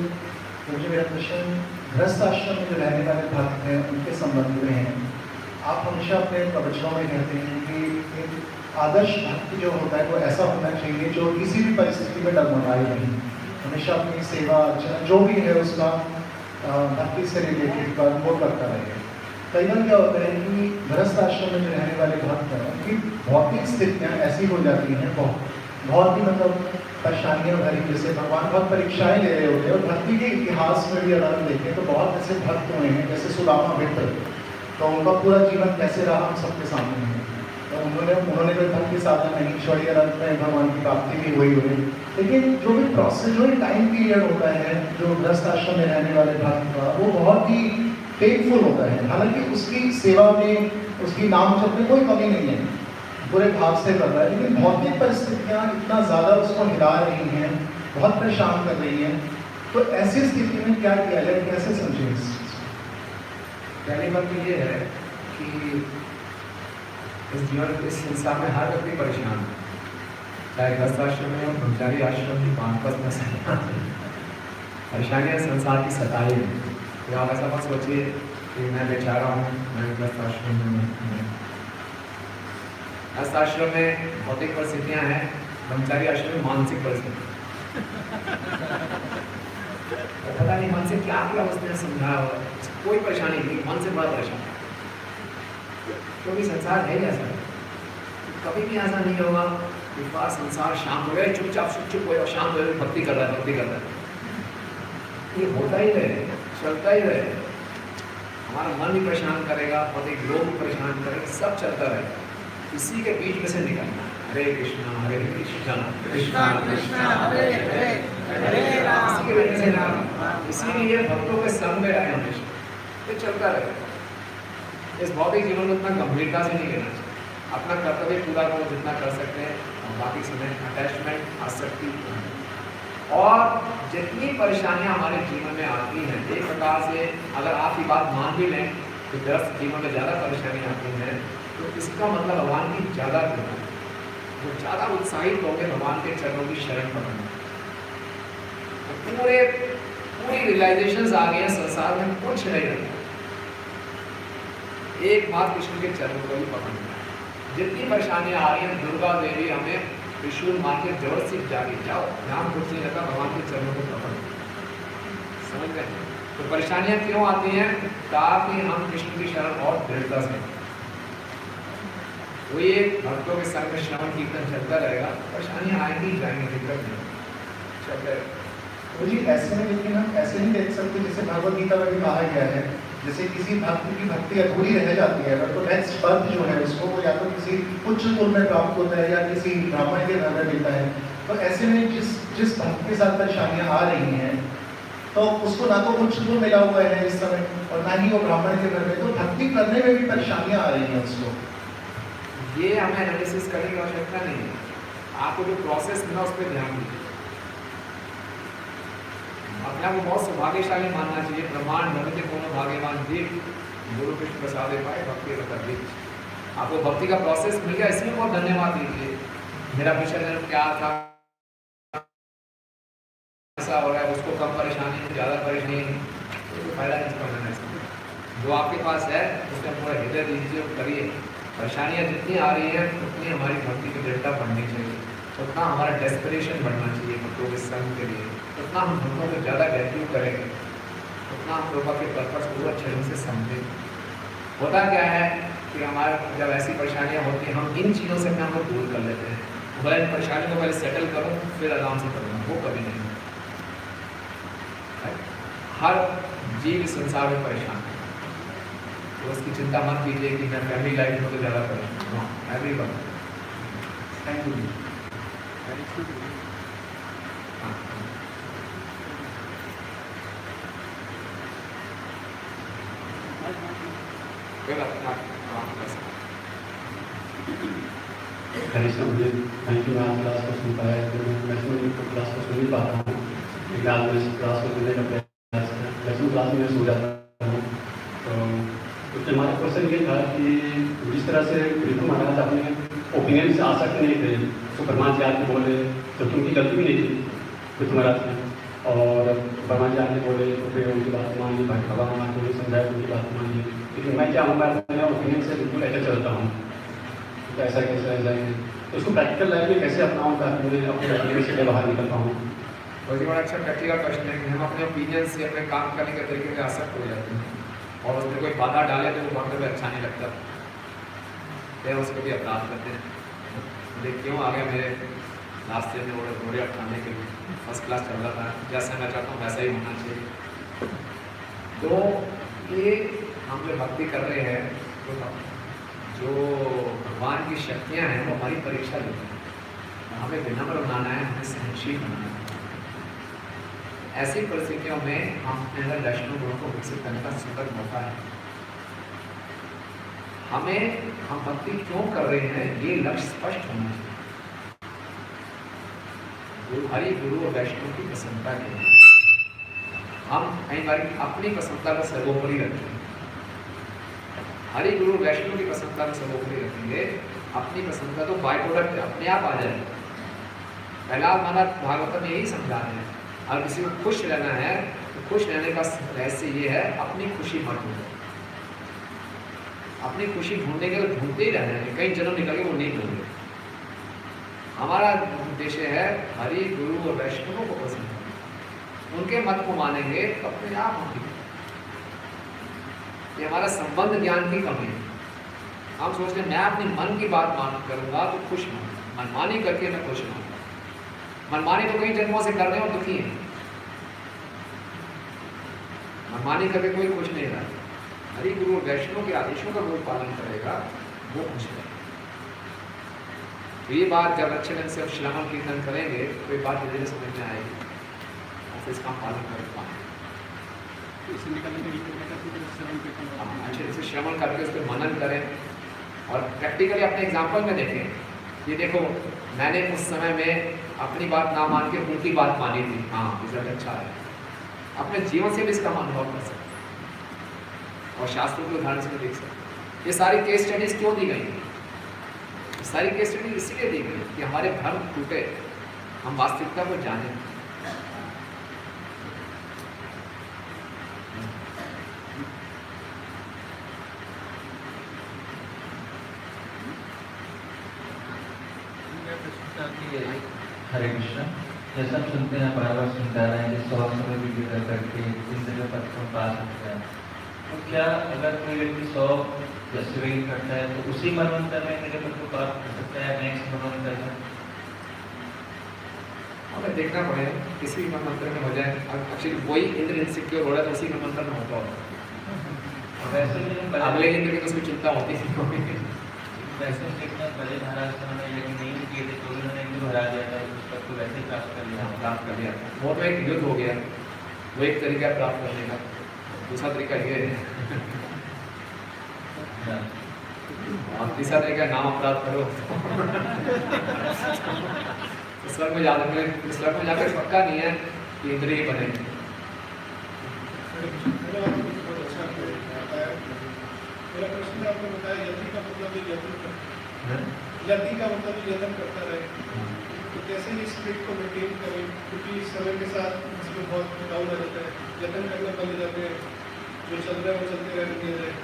मुझे मेरा क्वेश्चन गृहस्थ आश्रम में जो रहने वाले भक्त हैं उनके संबंध में है। आप हमेशा अपने प्रवचनों में कहते हैं कि एक आदर्श भक्त जो होता है वो ऐसा होना चाहिए जो किसी भी परिस्थिति में डगमगाए नहीं, हमेशा अपनी सेवा अर्चना जो भी है उसका भक्ति से रिलेटेड कर्म वो करता रहे। कई बार क्या होता है कि गृहस्थ आश्रम में जो रहने वाले भक्त हैं उनकी भौतिक स्थितियाँ ऐसी हो जाती हैं, बहुत ही मतलब परेशानियाँ भरी, जैसे भगवान बहुत परीक्षाएं ले रहे होते हैं। और भक्ति के इतिहास में भी अगर हम देखें तो बहुत ऐसे भक्त हुए हैं, जैसे सुदामा मित्र, तो उनका पूरा जीवन कैसे रहा हम सबके सामने है। तो उन्होंने कोई भक्ति साधना नहीं, ईश्वरीय रंग में भगवान की प्राप्ति भी हुई हुई। लेकिन जो भी प्रोसेस, जो भी टाइम पीरियड होता है जो गृहस्थ आश्रम में रहने वाले भक्त का, वो बहुत ही पेनफुल होता है। हालांकि उसकी सेवा में, उसकी नाम जप में कोई कमी नहीं है, पूरे भाव से कर रहा है, लेकिन भौतिक परिस्थितियाँ इतना ज़्यादा उसको हिला रही हैं, बहुत परेशान कर रही हैं। तो ऐसी स्थिति में क्या किया जाए, कैसे समझें? पहली बात तो ये है कि इस जीवन, इस संसार में हर व्यक्ति परेशान है, चाहे गृहस्थ आश्रम में हो, ब्रह्मचारी आश्रम में, वानप्रस्थ में, परेशानियाँ संसार की सताई है। तो आप ऐसा मत सोचिए कि मैं बेचारा हूँ, मैं गृहस्थ आश्रम में हूँ। गृहस्थ आश्रम में भौतिक परिस्थितियाँ हैं, ब्रह्मचारी आश्रम में मानसिक परिस्थितियाँ। पता नहीं मन से क्या किया उसने समझाया हो, कोई परेशानी नहीं, मन से बड़ा परेशान, क्योंकि संसार है ऐसा, कभी भी ऐसा नहीं होगा कि बात संसार शांत हो गया, चुपचाप चुप हो, शांत हो, भक्ति कर रहा है, भक्ति कर रहा है। ये होता ही रहे, चलता ही रहे, हमारा मन भी परेशान करेगा, भौतिक लोग भी परेशान करेंगे, सब चलता रहेगा। इसी के बीच में से निकलना। हरे कृष्णा कृष्णा कृष्णा हरे हरे, हरे राम। इसी के बीच में से निकलना, इसीलिए भक्तों के संग में रहे हमेशा, ये चलता रहेगा। इस भौतिक जीवन को इतना गंभीरता से नहीं लेना चाहिए, अपना कर्तव्य पूरा करो जितना कर सकते हैं, और बाकी समय अटैचमेंट, आसक्ति, और जितनी परेशानियां हमारे जीवन में आती हैं, एक प्रकार से अगर आप ये बात मान भी लें कि गृहस्थ जीवन में ज़्यादा परेशानी आती हैं, तो इसका मतलब भगवान की ज़्यादा कृपा, वो ज़्यादा उत्साहित होकर भगवान के चरणों की शरण पकड़ना। तो पूरी रियलाइजेशंस आ गए हैं, संसार में कुछ नहीं रहता, एक बात कृष्ण के चरणों को ही पकड़ना है। जितनी परेशानियां आ रही हैं, दुर्गा देवी हमें त्रिशूल मार के जड़ से जाके जाओ, ध्यान कुछ नहीं रहता, भगवान के चरणों को पकड़ो, समझ गए? तो परेशानियां क्यों आती हैं? ताकि हम कृष्ण की शरण और दृढ़ता से, वो ये भक्तों के संग में श्रवण कीर्तन चलता रहेगा, परेशानियां आएंगी जाएंगी, दिक्कत नहीं चलते। तो जी ऐसे में, लेकिन हम ऐसे नहीं देख सकते, जैसे भगवद गीता में भी कहा गया है जैसे किसी भक्त की भक्ति अधूरी रह जाती है तो नेक्स्ट बर्थ जो है उसको वो या तो किसी उच्च कुल में प्राप्त होता है या किसी ब्राह्मण के घर में मिलता है। तो ऐसे में जिस भक्त के साथ परेशानियां आ रही हैं तो उसको ना तो उच्च कुल मिला हुआ है इस समय और ना ही वो ब्राह्मण के घर में, तो भक्ति करने में भी परेशानियां आ रही हैं उसको। ये हमें एनालिसिस करने की आवश्यकता नहीं है, आपको जो प्रोसेस मिला उस पर ध्यान दीजिए। अपने आप को बहुत सौभाग्यशाली मानना चाहिए। ब्रह्मांड भगवती कोनो भाग्यवान जीव गुरु कृष्ण प्रसाद पाए भक्ति रखा। आपको भक्ति का प्रोसेस मिल गया, इसमें बहुत धन्यवाद दीजिए। मेरा पिछला जन्म क्या था, ऐसा हो रहा है, उसको कम परेशानी ज़्यादा परेशानी, तो फायदा नहीं करना है। जो आपके पास है उसमें पूरा हृदय दीजिए और करिए। परेशानियाँ जितनी आ रही है उतनी हमारी भक्ति की दृढ़ता बढ़नी चाहिए, उतना हमारा डेस्परेशन बढ़ना चाहिए भक्तों के संग के लिए, उतना हम भक्तों को ज़्यादा वैल्यू करेंगे, उतना हम प्रभु के पर्पस को अच्छे ढंग से समझेंगे। होता क्या है कि हमारे जब ऐसी परेशानियाँ होती हैं हम इन चीज़ों से अपने आप को दूर कर लेते हैं। भले इन परेशानियों को पहले सेटल करूँ फिर आराम से करूँ, वो कभी नहीं। हर जीव संसार में परेशान है, तो उसकी चिंता मत कीजिए कि मैं फैमिली लाइफ में तो ज़्यादा परेशान हूँ। Everyone thank you. हरीशा मुझे थैंक यू। मैं आज क्लास को सुन पाया, तो मैं क्लास को सुन ही पाता हूँ, लेकिन आज मैं इस क्लास को सुनने का प्रयास किया। मैक्सिमम क्लास में सो जाता हूँ। तो हमारा क्वेश्चन ये था कि जिस तरह से ऋतु महाराज अपने ओपिनियन से आ सकते नहीं थे, तो ब्रह्मा जी आके बोले तो उनकी गलती भी नहीं थी ऋतु महाराज ने, और ब्रह्मा जी आके बोले तो फिर उनकी बात मानी, भाई भगवान माँ को समझाया उनकी बात मानी। लेकिन मैं क्या हूँ, मैं ओपिनियन से बिल्कुल ऐसे चलता हूँ, तो ऐसा कैसे रह जाएंगे, तो उसको प्रैक्टिकल लाइफ में कैसे अपनाऊँ ताकि मैं अपने ओपिनियन से बाहर निकल पाऊँ। बहुत बड़ा अच्छा प्रैक्टिकल प्रश्न है कि हम अपने ओपिनियन से अपने काम करने के तरीके में आसक्त हो जाते हैं और उसमें कोई बाधा डाले तो वो वक्त में अच्छा नहीं लगता, फिर उसको भी अपराध करते हैं। देखिए क्यों आ गया मेरे रास्ते में घोड़े उठाने के लिए, फर्स्ट क्लास चल रहा था, जैसा मैं चाहता हूँ वैसा ही होना चाहिए। तो ये हम जो भक्ति कर रहे हैं, तो जो भगवान की शक्तियाँ हैं वो हमारी परीक्षा लेती हैं। हमें विनम्र बनाना है, हमें सहनशील बनाना है। ऐसी परिस्थितियों में हम अपने अंदर वैष्णव गुणों को विकसित करने का सुंदर मौका है। हम भक्ति क्यों कर रहे हैं ये लक्ष्य स्पष्ट होना चाहिए। हरि गुरु और वैष्णव की प्रसन्नता के लिए हम कई बार अपनी प्रसन्नता को सर्वोपरि रखते हैं। हरि गुरु वैष्णव की प्रसन्नता को सर्वोपरि रखेंगे, अपनी प्रसन्नता तो बाय प्रोडक्ट अपने आप आ जाएगी। पहला हमारा भागवत में यही समझा रहे हैं, अगर किसी को खुश रहना है तो खुश रहने का रहस्य ये है, अपनी खुशी मत ढूंढो। अपनी खुशी ढूंढने के लिए ढूंढते ही रहना है, कई जन्म निकल के वो नहीं ढूंढे। हमारा उद्देश्य है हरि गुरु और वैष्णवों को पसंद करना, उनके मत को मानेंगे तो अपने आप होंगे। ये हमारा संबंध ज्ञान की कमी है। हम सोचते हैं मैं अपने मन की बात करूंगा तो खुश हूँ, मनमानी करके मैं खुश हूँ। मनमानी तो कई जन्मों से कर रहे हैं और दुखी हैं। मनमानी करके कोई खुश नहीं रहा। हरि गुरु और वैष्णव के आदेशों का जो पालन करेगा वो खुश रहेगा। तो ये बात जब अच्छे ढंग से श्रवण कीर्तन करेंगे तो ये बात धीरे समझ में आएगी और फिर इसका पालन कर पाएंगे। अच्छे ढंग से श्रवण करके उस पर मनन करें और प्रैक्टिकली अपने एग्जाम्पल में देखें। ये देखो मैंने उस समय में अपनी बात ना मान के उनकी बात मानी थी, हाँ रिजल्ट अच्छा है। अपने जीवन से भी इसका अनुभव कर सकते और शास्त्रों के उदाहरण से देख सकते। ये सारी केस स्टडीज क्यों दी गई? सारी केस स्टडी इसीलिए दी गई कि हमारे भ्रम टूटे, हम वास्तविकता को जानें। हरे कृष्ण। जैसा हम सुनते हैं बार बार सुनते आ रहे हैं कि 100 वीडियो कर करके इंद्रिय पद को पा सकते हैं। तो क्या अगर कोई व्यक्ति 100 वेग करता है तो उसी मनवंतर में इंद्रिय पद को पार कर सकता है नेक्स्ट मनवंतर में? हमें देखना पड़ेगा किसी मनवंतर में हो जाए। एक्चुअली वही इंद्र इनसिक्योर हो रहा है तो उसी मनवंतर में होता होगा। वैसे भी हम अगले दिन तक तो उसकी चिंता होती थी। वैसे देखना बड़े महाराज से हमें यदि नहीं किए थे तो उन्होंने एक हरा दिया था, उस पर तो वैसे ही प्राप्त कर लिया। प्राप्त कर लिया, वो तो एक युद्ध हो गया, वो एक तरीका है प्राप्त करने का। दूसरा तरीका ये है और तीसरा तरीका नाम अपराध करो। स्वर्ग में जाने के लिए, स्वर्ग में जाकर पक्का नहीं है कि इंद्रिय ही बनेंगे। बहुत अच्छा बताया। मेरा प्रश्न आपने बताया यति का मतलब यत्न करता, यति का मतलब यत्न करता रहे, तो कैसे ये स्पिरिट को मेंटेन करें, क्योंकि समय के साथ इसमें बहुत डाउन आ जाता है, यत्न करना बंद हो जाते हैं, जो चल रहा है वो चलते रहने दिया जाए,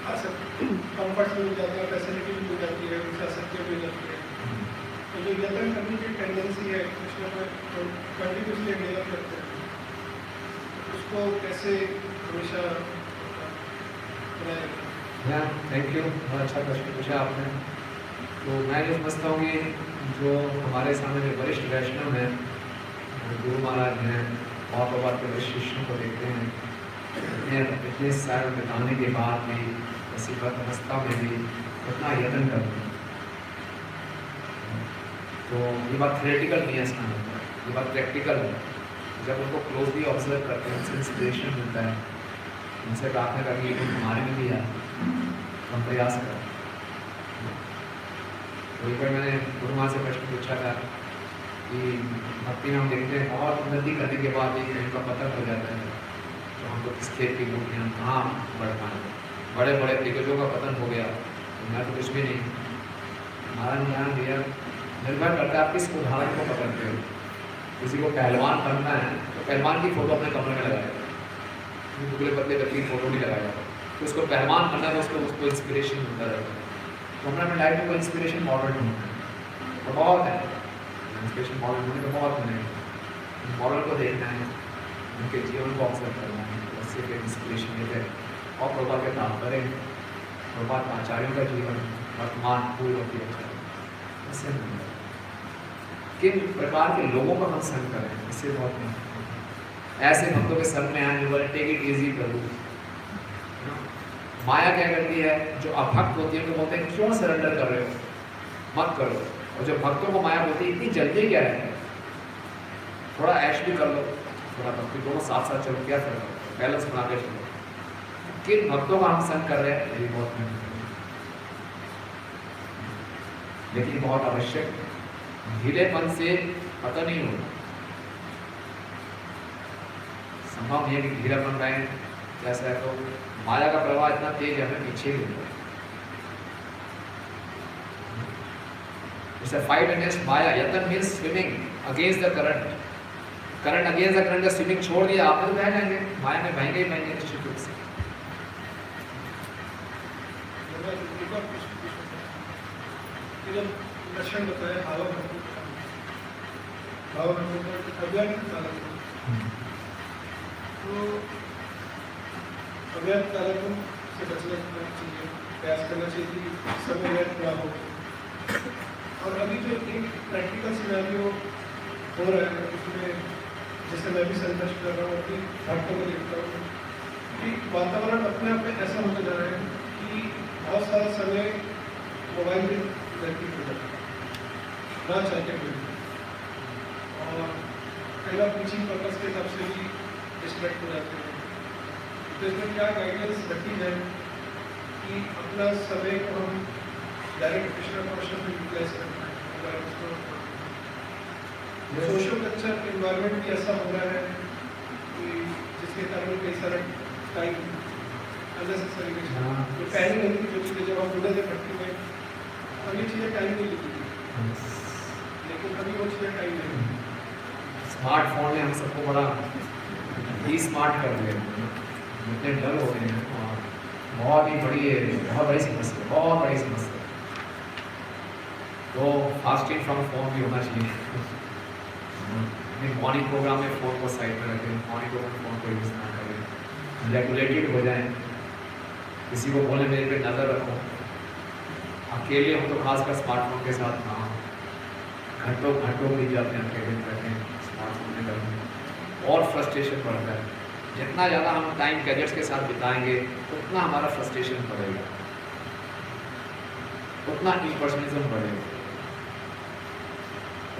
कम्फर्ट मिल जाता है, फैसिलिटी भी मिल जाती है, उनसे आसक्तियाँ मिल जाती है। तो जो यत्न करने की टेंडेंसी है कृष्ण में कंटिन्यूसली डेवलप करते हैं, उसको कैसे हमेशा बनाए रखें? थैंक यू, बहुत अच्छा प्रश्न पूछा आपने। तो मैं जो समझता हूँ कि जो हमारे सामने जो वरिष्ठ वैष्णव हैं, गुरु महाराज हैं, और प्रभात के वरिष्ठ शिष्यों को देखते हैं, इतने साल बिताने के बाद भी मुसीबत अवस्था में भी उतना यत्न करते हैं। तो ये बात थ्योरेटिकल नहीं है इसका मतलब, ये बात प्रैक्टिकल है। जब उनको क्लोजली ऑब्जर्व करते हैं, उनसे इंस्पिरेशन मिलता है, उनसे प्रार्थना करके ये हमारे में भी आए, हम प्रयास करें। तो एक बार मैंने गुरु माँ से प्रश्न पूछा था कि भक्ति में हम देखते हैं बहुत उन्नति करने के बाद भी कहीं का पतन हो जाता है, तो हम लोग किस खेत की मूर्तियाँ कहाँ बढ़ पाए, बड़े बड़े दिग्गजों का पतन हो गया, तो मैं तो कुछ भी नहीं। हमारा ज्ञान दिया निर्भर करता है आप किस उदाहरण को पकड़ते हो। किसी को पहलवान बनना है तो पहलवान की फोटो अपने कमरे में लगाएगा, दुबले पतले व्यक्ति की फोटो नहीं लगाएगा, तो उसको पहलवान बनना है तो उसको इंस्पिरेशन मिलता रहेगा। तो हमने अपने लाइफ में कोई इंस्पिरेशन मॉडल ढूंढना है, तो बहुत है इंस्पिरेशन मॉडल ढूंढने तो बहुत बने, मॉडल को देखना है, उनके जीवन को ऑब्जर्व करना है, उससे फिर इंस्पिरेशन लेते हैं और प्रभात के काम करें। प्रभात आचार्यों का जीवन वर्तमान पूर्व की इससे किन प्रकार के लोगों का हम संग करें, इससे बहुत महत्वपूर्ण। ऐसे भक्तों के संग में आने वाले टेक इट इजी प्रभु। माया क्या करती है, जो अभक्त होती है उनको बोलते हैं क्यों सरेंडर कर रहे हो, मत करो। और जो भक्तों को माया बोलती है इतनी जल्दी क्या है, थोड़ा ऐश भी कर लो, थोड़ा भक्ति, दोनों साथ साथ चलो, क्या करो, बैलेंस बना के चलो। किन भक्तों का हम संग कर रहे हैं ये बहुत महत्वपूर्ण, लेकिन बहुत आवश्यक। ढीलेपन से पता नहीं होगा, संभव नहीं है कि ढीलापन रहे जैसा है, तो माया का प्रवाह इतना तेज है, हमें पीछे ही होगा। जैसे फाइट अगेंस्ट माया, यत्न means swimming against the current, current against the current, जब स्विमिंग छोड़ दिया आपने तो बह जाएंगे, माया में बहेंगे ही बहेंगे निश्चित रूप से। लक्षण बताया भाव अव्यक्त कालक, तो अव्यक्त कालक से बचने चाहिए, प्रयास करना चाहिए कि समय व्यर्थ ना हो। और अभी जो एक प्रैक्टिकल सिनेरियो हो रहा है उसमें जैसे मैं भी संघर्ष कर रहा हूँ, अपनी भक्तों को देखता हूँ कि वातावरण अपने आप में ऐसा होता जा रहा है कि बहुत सारा समय मोबाइल में व्यतीत हो जाता है ना चाहते हुए, और कई बार टीचिंग पर्पज के हिसाब से भी डिस्ट्रैक्ट हो जाते हैं। तो इसमें क्या गाइडेंस रखी है कि अपना समय को हम डायरेक्ट कृष्ण कौशल में यूटिलाइज करना है। अगर उसको सोशल कल्चर इन्वायरमेंट भी ऐसा हो रहा है कि जिसके कारण कई सारा टाइम अननेसेसरी जो पहले नहीं थी, जो चीज़ें जब हम बुढ़े थे भट्टी में, अब ये चीज़ें टाइम नहीं लेती थी, लेकिन अभी वो चीज़ें टाइम नहीं। स्मार्टफोन ने हम सबको बड़ा ही स्मार्ट कर दिया, इतने डल हो गए हैं, और बहुत ही बड़ी समस्या, बहुत बड़ी समस्या। तो फास्टिंग फ्रॉम फोन भी होना चाहिए। मॉर्निंग प्रोग्राम में फोन को साइड में रखें, मॉर्निंग प्रोग्राम में फोन को यूज़ ना करें, रेगुलेटेड हो जाए, किसी को बोले मेरे पे नज़र रखो। अकेले हम तो खासकर स्मार्टफोन के साथ ना, घंटों घंटों बीत जाते हैं अकेले बैठे स्मार्टफोन में करने, और फ्रस्ट्रेशन बढ़ता है। जितना ज़्यादा हम टाइम गैजेट्स के साथ बिताएंगे उतना हमारा फ्रस्ट्रेशन बढ़ेगा, उतना इम्पर्सनलिज्म बढ़ेगा,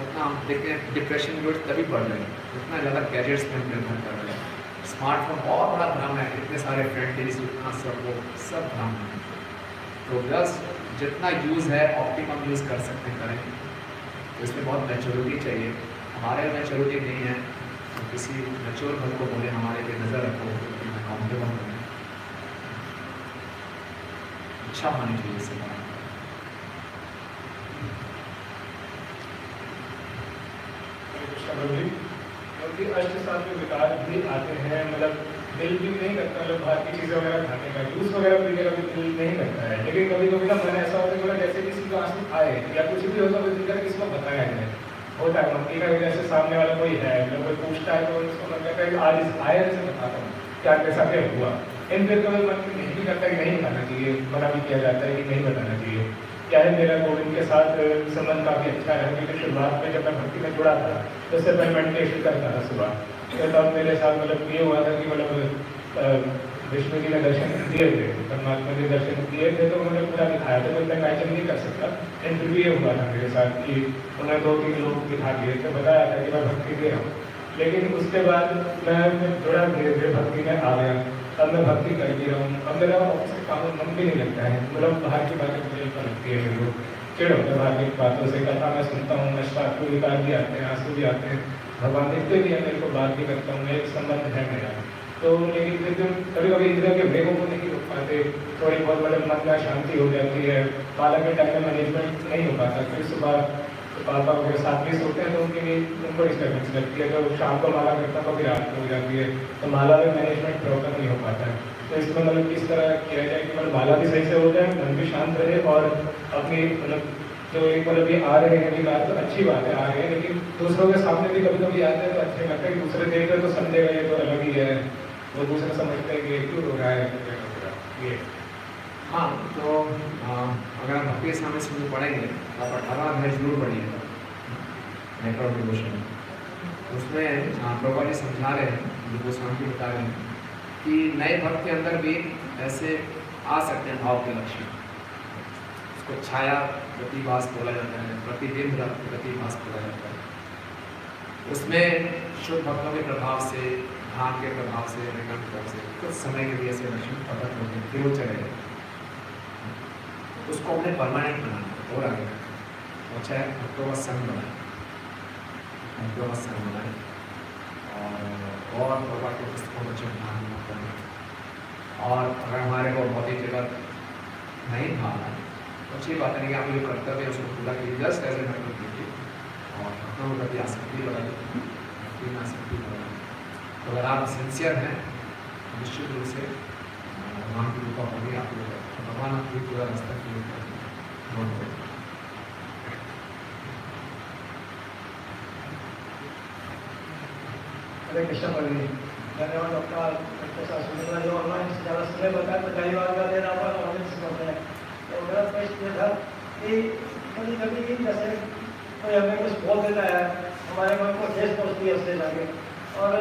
उतना हम देखते हैं डिप्रेशन की ओर तभी बढ़ रहे हैं जितना ज़्यादा गैजेट्स में हम निर्भर कर रहे हैं। स्मार्टफोन बहुत बड़ा भ्रम है, इतने सारे फ्रेंडलीज इतना सब भ्रम है। तो बस जितना यूज़ है ऑप्टिमम यूज़ कर सकते हैं करें। तो इसमें बहुत मैच्योरिटी चाहिए, हमारे मैच्योरिटी नहीं है तो किसी मैच्योर भर को बोले हमारे पे नज़र रखो, अकाउंटेबल बने, अच्छा होनी चाहिए इससे बात। क्योंकि अष्ट सात्विक विकार भी आते हैं, मतलब दिल भी नहीं करता, मतलब बाहर की चीज़ें वगैरह खाने का, जूस वगैरह पीने का भी दिल नहीं करता है। लेकिन कभी कभी ना मन ऐसा होता है कि जैसे किसी को आंसू आए या कुछ भी होता है तो किसी को बताया जाए, होता है मम्मी का जैसे सामने वाला कोई है, मतलब कोई पूछता है तो उसको मन करता है कि आज इस आए से बताता हूँ क्या कैसा क्या हुआ। इन फिर कभी मन नहीं भी करता कि नहीं बताना चाहिए, मना भी किया जाता है कि नहीं बताना चाहिए। क्या है, मेरा गोविंद के साथ संबंध काफ़ी अच्छा है, क्योंकि शुरुआत में जब मैं भक्ति में जुड़ा था तो उससे मैं मेडिटेशन करता था सुबह, तो तब मेरे साथ मतलब ये हुआ था कि मतलब विष्णु जी ने दर्शन दिए थे, परमात्मा जी दर्शन दिए थे, तो उन्होंने पूरा दिखाया था, तो मैं गायचन नहीं कर सकता। इंटरव्यू ये हुआ था मेरे साथ कि उन्होंने 2-3 लोग दिखा दिए थे, बताया था कि मैं भक्ति दे रहा हूँ। लेकिन उसके बाद मैं थोड़ा धीरे धीरे भक्ति में आ गया, अब मैं भक्ति कर भी रहा हूँ। अब मेरा ऑफिस के काम में मन भी नहीं लगता है, मतलब बाहर की बातें मुझे लगती है, मेरे को चिड़ होता है बाहर की बातों से। कथा मैं सुनता हूँ, अष्टात्मक विकार भी आते हैं, आंसू भी आते हैं, भगवान दिखते भी है मेरे को, बात भी करता हूँ, एक संबंध है मेरा। तो लेकिन फिर जो कभी कभी इंद्रियों के वेगों को नहीं रोक पाते, थोड़ी बहुत मतलब मन में शांति हो जाती है, बालक के टाइम में मैनेजमेंट नहीं हो पाता, फिर सुबह पापा वगैरह साथ में सोते हैं तो उनके लिए उनको डिस्टर्बेंस लगती है, तो शाम को माला करता तो फिर रात को हो जाती है, तो माला में मैनेजमेंट प्रॉपर नहीं हो पाता है। तो इसमें मतलब किस तरह किया जाए कि मतलब माला भी सही से हो जाए, मन भी शांत रहे, और अपनी मतलब जो एक मतलब ये आ रहे हैं विकार तो अच्छी बात है आ रहे हैं, लेकिन दूसरों के सामने भी कभी कभी आते हैं तो अच्छे लगता है कि दूसरे देख रहे तो समझेगा ये तो अलग ही है, वो दूसरे समझते हैं कि ये क्यों हो रहा है ये। हाँ, तो अगर हम भक्ति सामने से पढ़ेंगे तो आप 18 अध्याय जरूर पढ़िएगा नेटवर्क डिवोशन। उसमें प्रभुपाद जी समझा रहे हैं, जो गोस्वामी जी बता रहे हैं कि नए भक्त के अंदर भी ऐसे आ सकते हैं भाव के लक्षण। उसको छाया प्रतिभास बोला जाता है, प्रतिबिंब प्रतिभास बोला जाता है। उसमें शुद्ध भक्तों के प्रभाव से, ध्यान के प्रभाव से, विज्ञान के प्रभाव से कुछ समय के लिए ऐसे लक्षण प्रकट होते हैं, फिर वो चले जाते हैं। उसको हमने परमानेंट बनाना और आगे अच्छा है, भक्तों का संग बनाए, भक्तों का संग बनाए, और प्रभा के पुस्तकों को ध्यान करें। और अगर हमारे को भौतिक जगत नहीं भावना तो अच्छी बात है कि आप जो कर्तव्य है उसको पूरा कीजिए, जस्ट ऐसे नकल कीजिए और भक्तों के प्रति आसक्ति बढ़ाइए, भक्ति में आसक्ति बढ़ाइए। तो अगर आप सिंसियर हैं निश्चित रूप से भगवान की कृपा होगी आप लोग, भगवान आपकी पूरा रास्ता क्लियर कर। हरे कृष्ण प्रभु, धन्यवाद आपका। जो ऑनलाइन ज़्यादा समय बताया तो धन्यवाद का देना होगा ऑनलाइन करते हैं। तो मेरा प्रश्न ये था कि कभी कभी जैसे कोई हमें कुछ बोल देता है, हमारे मन को ठेस पहुँचती है उससे जाके, और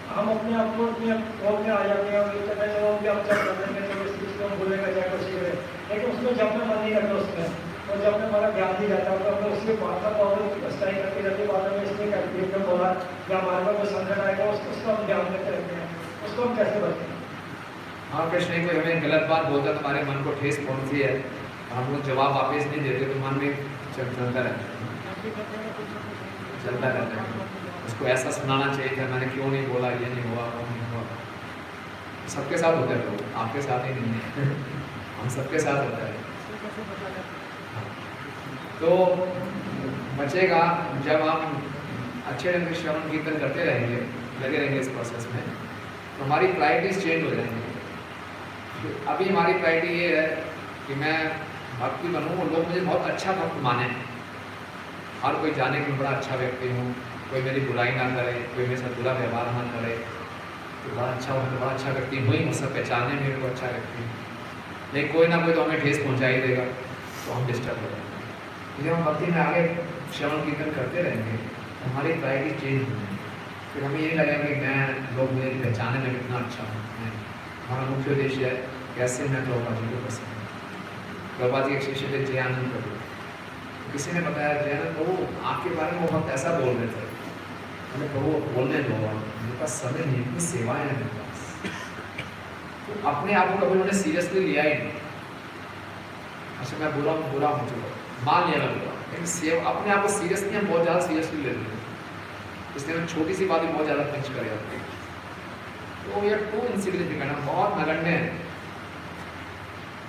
हम अपने आप को अपने रोक में आ जाते हैं और ये कहते हैं कि हम चल कर देंगे तो इस चीज़ को हम भूलेंगे चाहे कुछ करें, लेकिन उसमें जब में मन नहीं करता उसमें, और जब में हमारा ध्यान नहीं जाता तो हमने उसके बाद का प्रॉब्लम स्टाई करके रहते बाद में इसलिए करती एकदम बोला या हमारे पास कोई संकट आएगा उसको हम ध्यान देते रहते हैं, उसको हम कैसे बचते हैं? हाँ कृष्ण, कोई हमें गलत बात बोलता है, तुम्हारे मन को ठेस पहुँचती है, हम लोग जवाब वापस नहीं देते तो मन में चलता रहता है। उसको ऐसा सुनाना चाहिए था, मैंने क्यों नहीं बोला, ये नहीं हुआ, वो नहीं हुआ। सबके साथ होता है लोग, आपके साथ ही नहीं है, हम सबके साथ होता है। तो बचेगा जब हम अच्छे ढंग से श्रवण कीर्तन करते रहेंगे, लगे रहेंगे इस प्रोसेस में, तो हमारी प्रायोरिटीज चेंज हो जाएंगी। अभी हमारी प्रायोरिटी ये है कि मैं भक्ति बनूँ और लोग मुझे बहुत अच्छा भक्त माने, हर कोई जाने कि मैं बड़ा अच्छा व्यक्ति हूँ, कोई मेरी बुराई ना करे, कोई मेरे साथ बुरा व्यवहार ना करे, तो बड़ा अच्छा हो, बड़ा अच्छा व्यक्ति हुई, मुझसे पहचाने मेरे को अच्छा व्यक्ति। लेकिन कोई ना कोई तो हमें ठेस पहुँचा ही देगा, तो हम डिस्टर्ब हो जाएंगे। जब हम भक्ति में आगे श्रवण कीर्तन करते रहेंगे तो हमारी प्रायोरिटी चेंज हो जाएगी। फिर हमें ये नहीं लगा कि मैं लोग मेरी पहचाने में कितना अच्छा हूँ। हमारा मुख्य उद्देश्य है कैसे मैं प्रभुपाद जी को पसंद हूँ। प्रभुपाद जी एक शिष्य थे जय आनंद प्रभु, किसी ने बताया जय आनंद प्रभु आपके बारे में वो वक्त ऐसा बोल रहे थे, हमें प्रभु बोलने दो, मेरे पास समय नहीं, इतनी सेवाएं हैं मेरे पास। तो अपने आप को कभी उन्होंने सीरियसली लिया ही नहीं। अच्छा मैं बुरा हूँ, चलो मान लिया मैं बुरा, लेकिन सेव अपने आप को सीरियसली हम बहुत ज़्यादा सीरियसली ले लेते हैं, इसलिए हम छोटी सी बात भी बहुत ज़्यादा खर्च कर जाते हैं। तो ये टू इनसिग्निफिकेंट है, बहुत नगण्य है।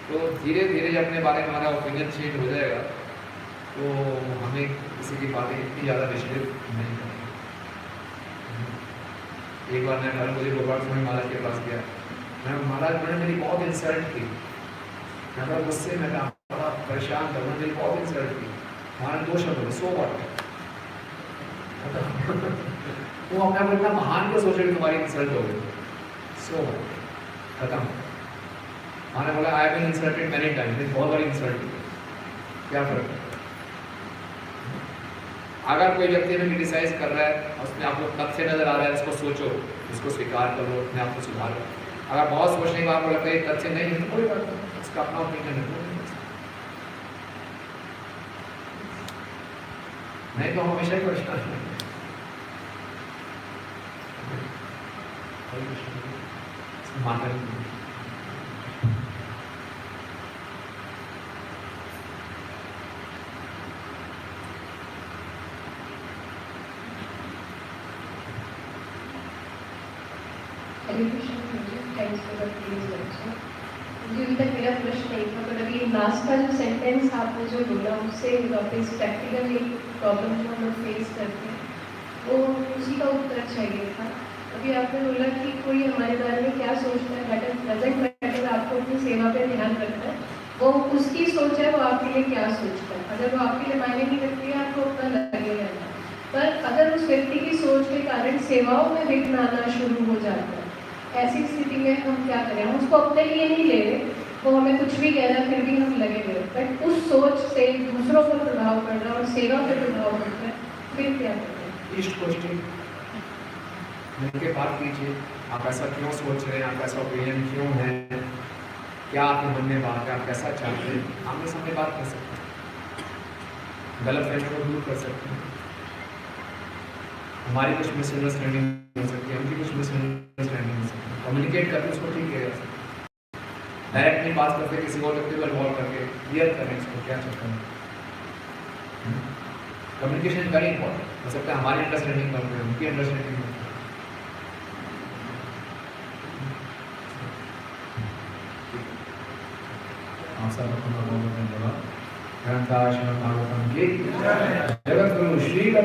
तो धीरे धीरे जब अपने बारे में हमारा ओपिनियन चेंज हो जाएगा तो हमें किसी की बातें इतनी ज़्यादा विचलित नहीं करेंगे। एक बार मैं मुझे गोपाल स्वामी महाराज के पास गया, मैं महाराज मैंने मेरी बहुत इंसल्ट की, मैं बड़ा गुस्से में था, बड़ा परेशान था, उन्होंने मेरी बहुत इंसल्ट की। हमारे 2 शब्द बोले, सो व्हाट। वो अपने आप इतना महान क्यों सोचे कि तुम्हारी इंसल्ट हो गई, सो खत्म। मैंने बोला I have been insulted many times, बहुत बड़ी इंसल्ट की, क्या फर्क है। अगर कोई व्यक्ति हमें क्रिटिसाइज कर रहा है और उसमें आपको तथ्य नजर आ रहा है, उसको सोचो, उसको स्वीकार करो, अपने आप को सुधारो। अगर बहुत सोचने के बाद आपको लगता है तथ्य नहीं है तो कोई बात नहीं, उसका अपना ओपिनियन है, नहीं तो हमेशा ही परेशान है। माता मुझे अभी तक मेरा प्रश्न नहीं था, पर अभी लास्ट का जो सेंटेंस आपने जो बोला उससे वापस प्रैक्टिकल एक प्रॉब्लम जो हम लोग फेस करते हैं वो उसी का उत्तर चाहिए था। अभी आपने बोला कि कोई हमारे बारे में क्या सोचता है, डजंट मैटर, आपको अपनी सेवा पे ध्यान रखना है, वो उसकी सोच है, वो आपके लिए क्या सोचता है। अगर वो आपके लिए मायने नहीं रखती है आपको अपना लगे रहना, पर अगर उस व्यक्ति की सोच के कारण सेवाओं में विघ्न आना शुरू हो जाता है, ऐसी स्थिति में हम क्या करें। हम उसको अपने लिए नहीं ले रहे, वो हमें कुछ भी कह रहा है फिर भी हम लगे हुए, बट उस सोच से दूसरों पर प्रभाव पड़ रहा है और सेवा पर प्रभाव पड़ रहा है, फिर क्या करें। ईस्ट क्वेश्चन मिलकर बात कीजिए, आप ऐसा क्यों सोच रहे हैं, आप ऐसा ओपिनियन क्यों है, क्या आपके मन में बात है, आप कैसा चाहते हैं, आमने सामने बात कर सकते हैं, गलत फहमी को दूर कर सकते हैं। हमारी कुछ मिसअंडरस्टैंडिंग हो सकती है, उनकी कुछ मिसअंडरस्टैंडिंग हो सकती है, कम्युनिकेट करके उसको ठीक किया जा सकता है। डायरेक्ट नहीं बात करते, किसी और व्यक्ति को इन्वॉल्व करके क्लियर करें इसको क्या चाहते हैं। कम्युनिकेशन वेरी इंपॉर्टेंट, हो सकता है हमारी अंडरस्टैंडिंग कम है, उनकी अंडरस्टैंडिंग कम है। आप सबको बहुत धन्यवाद। ग्रंथाश्रम भागवतम की जगत गुरु श्री का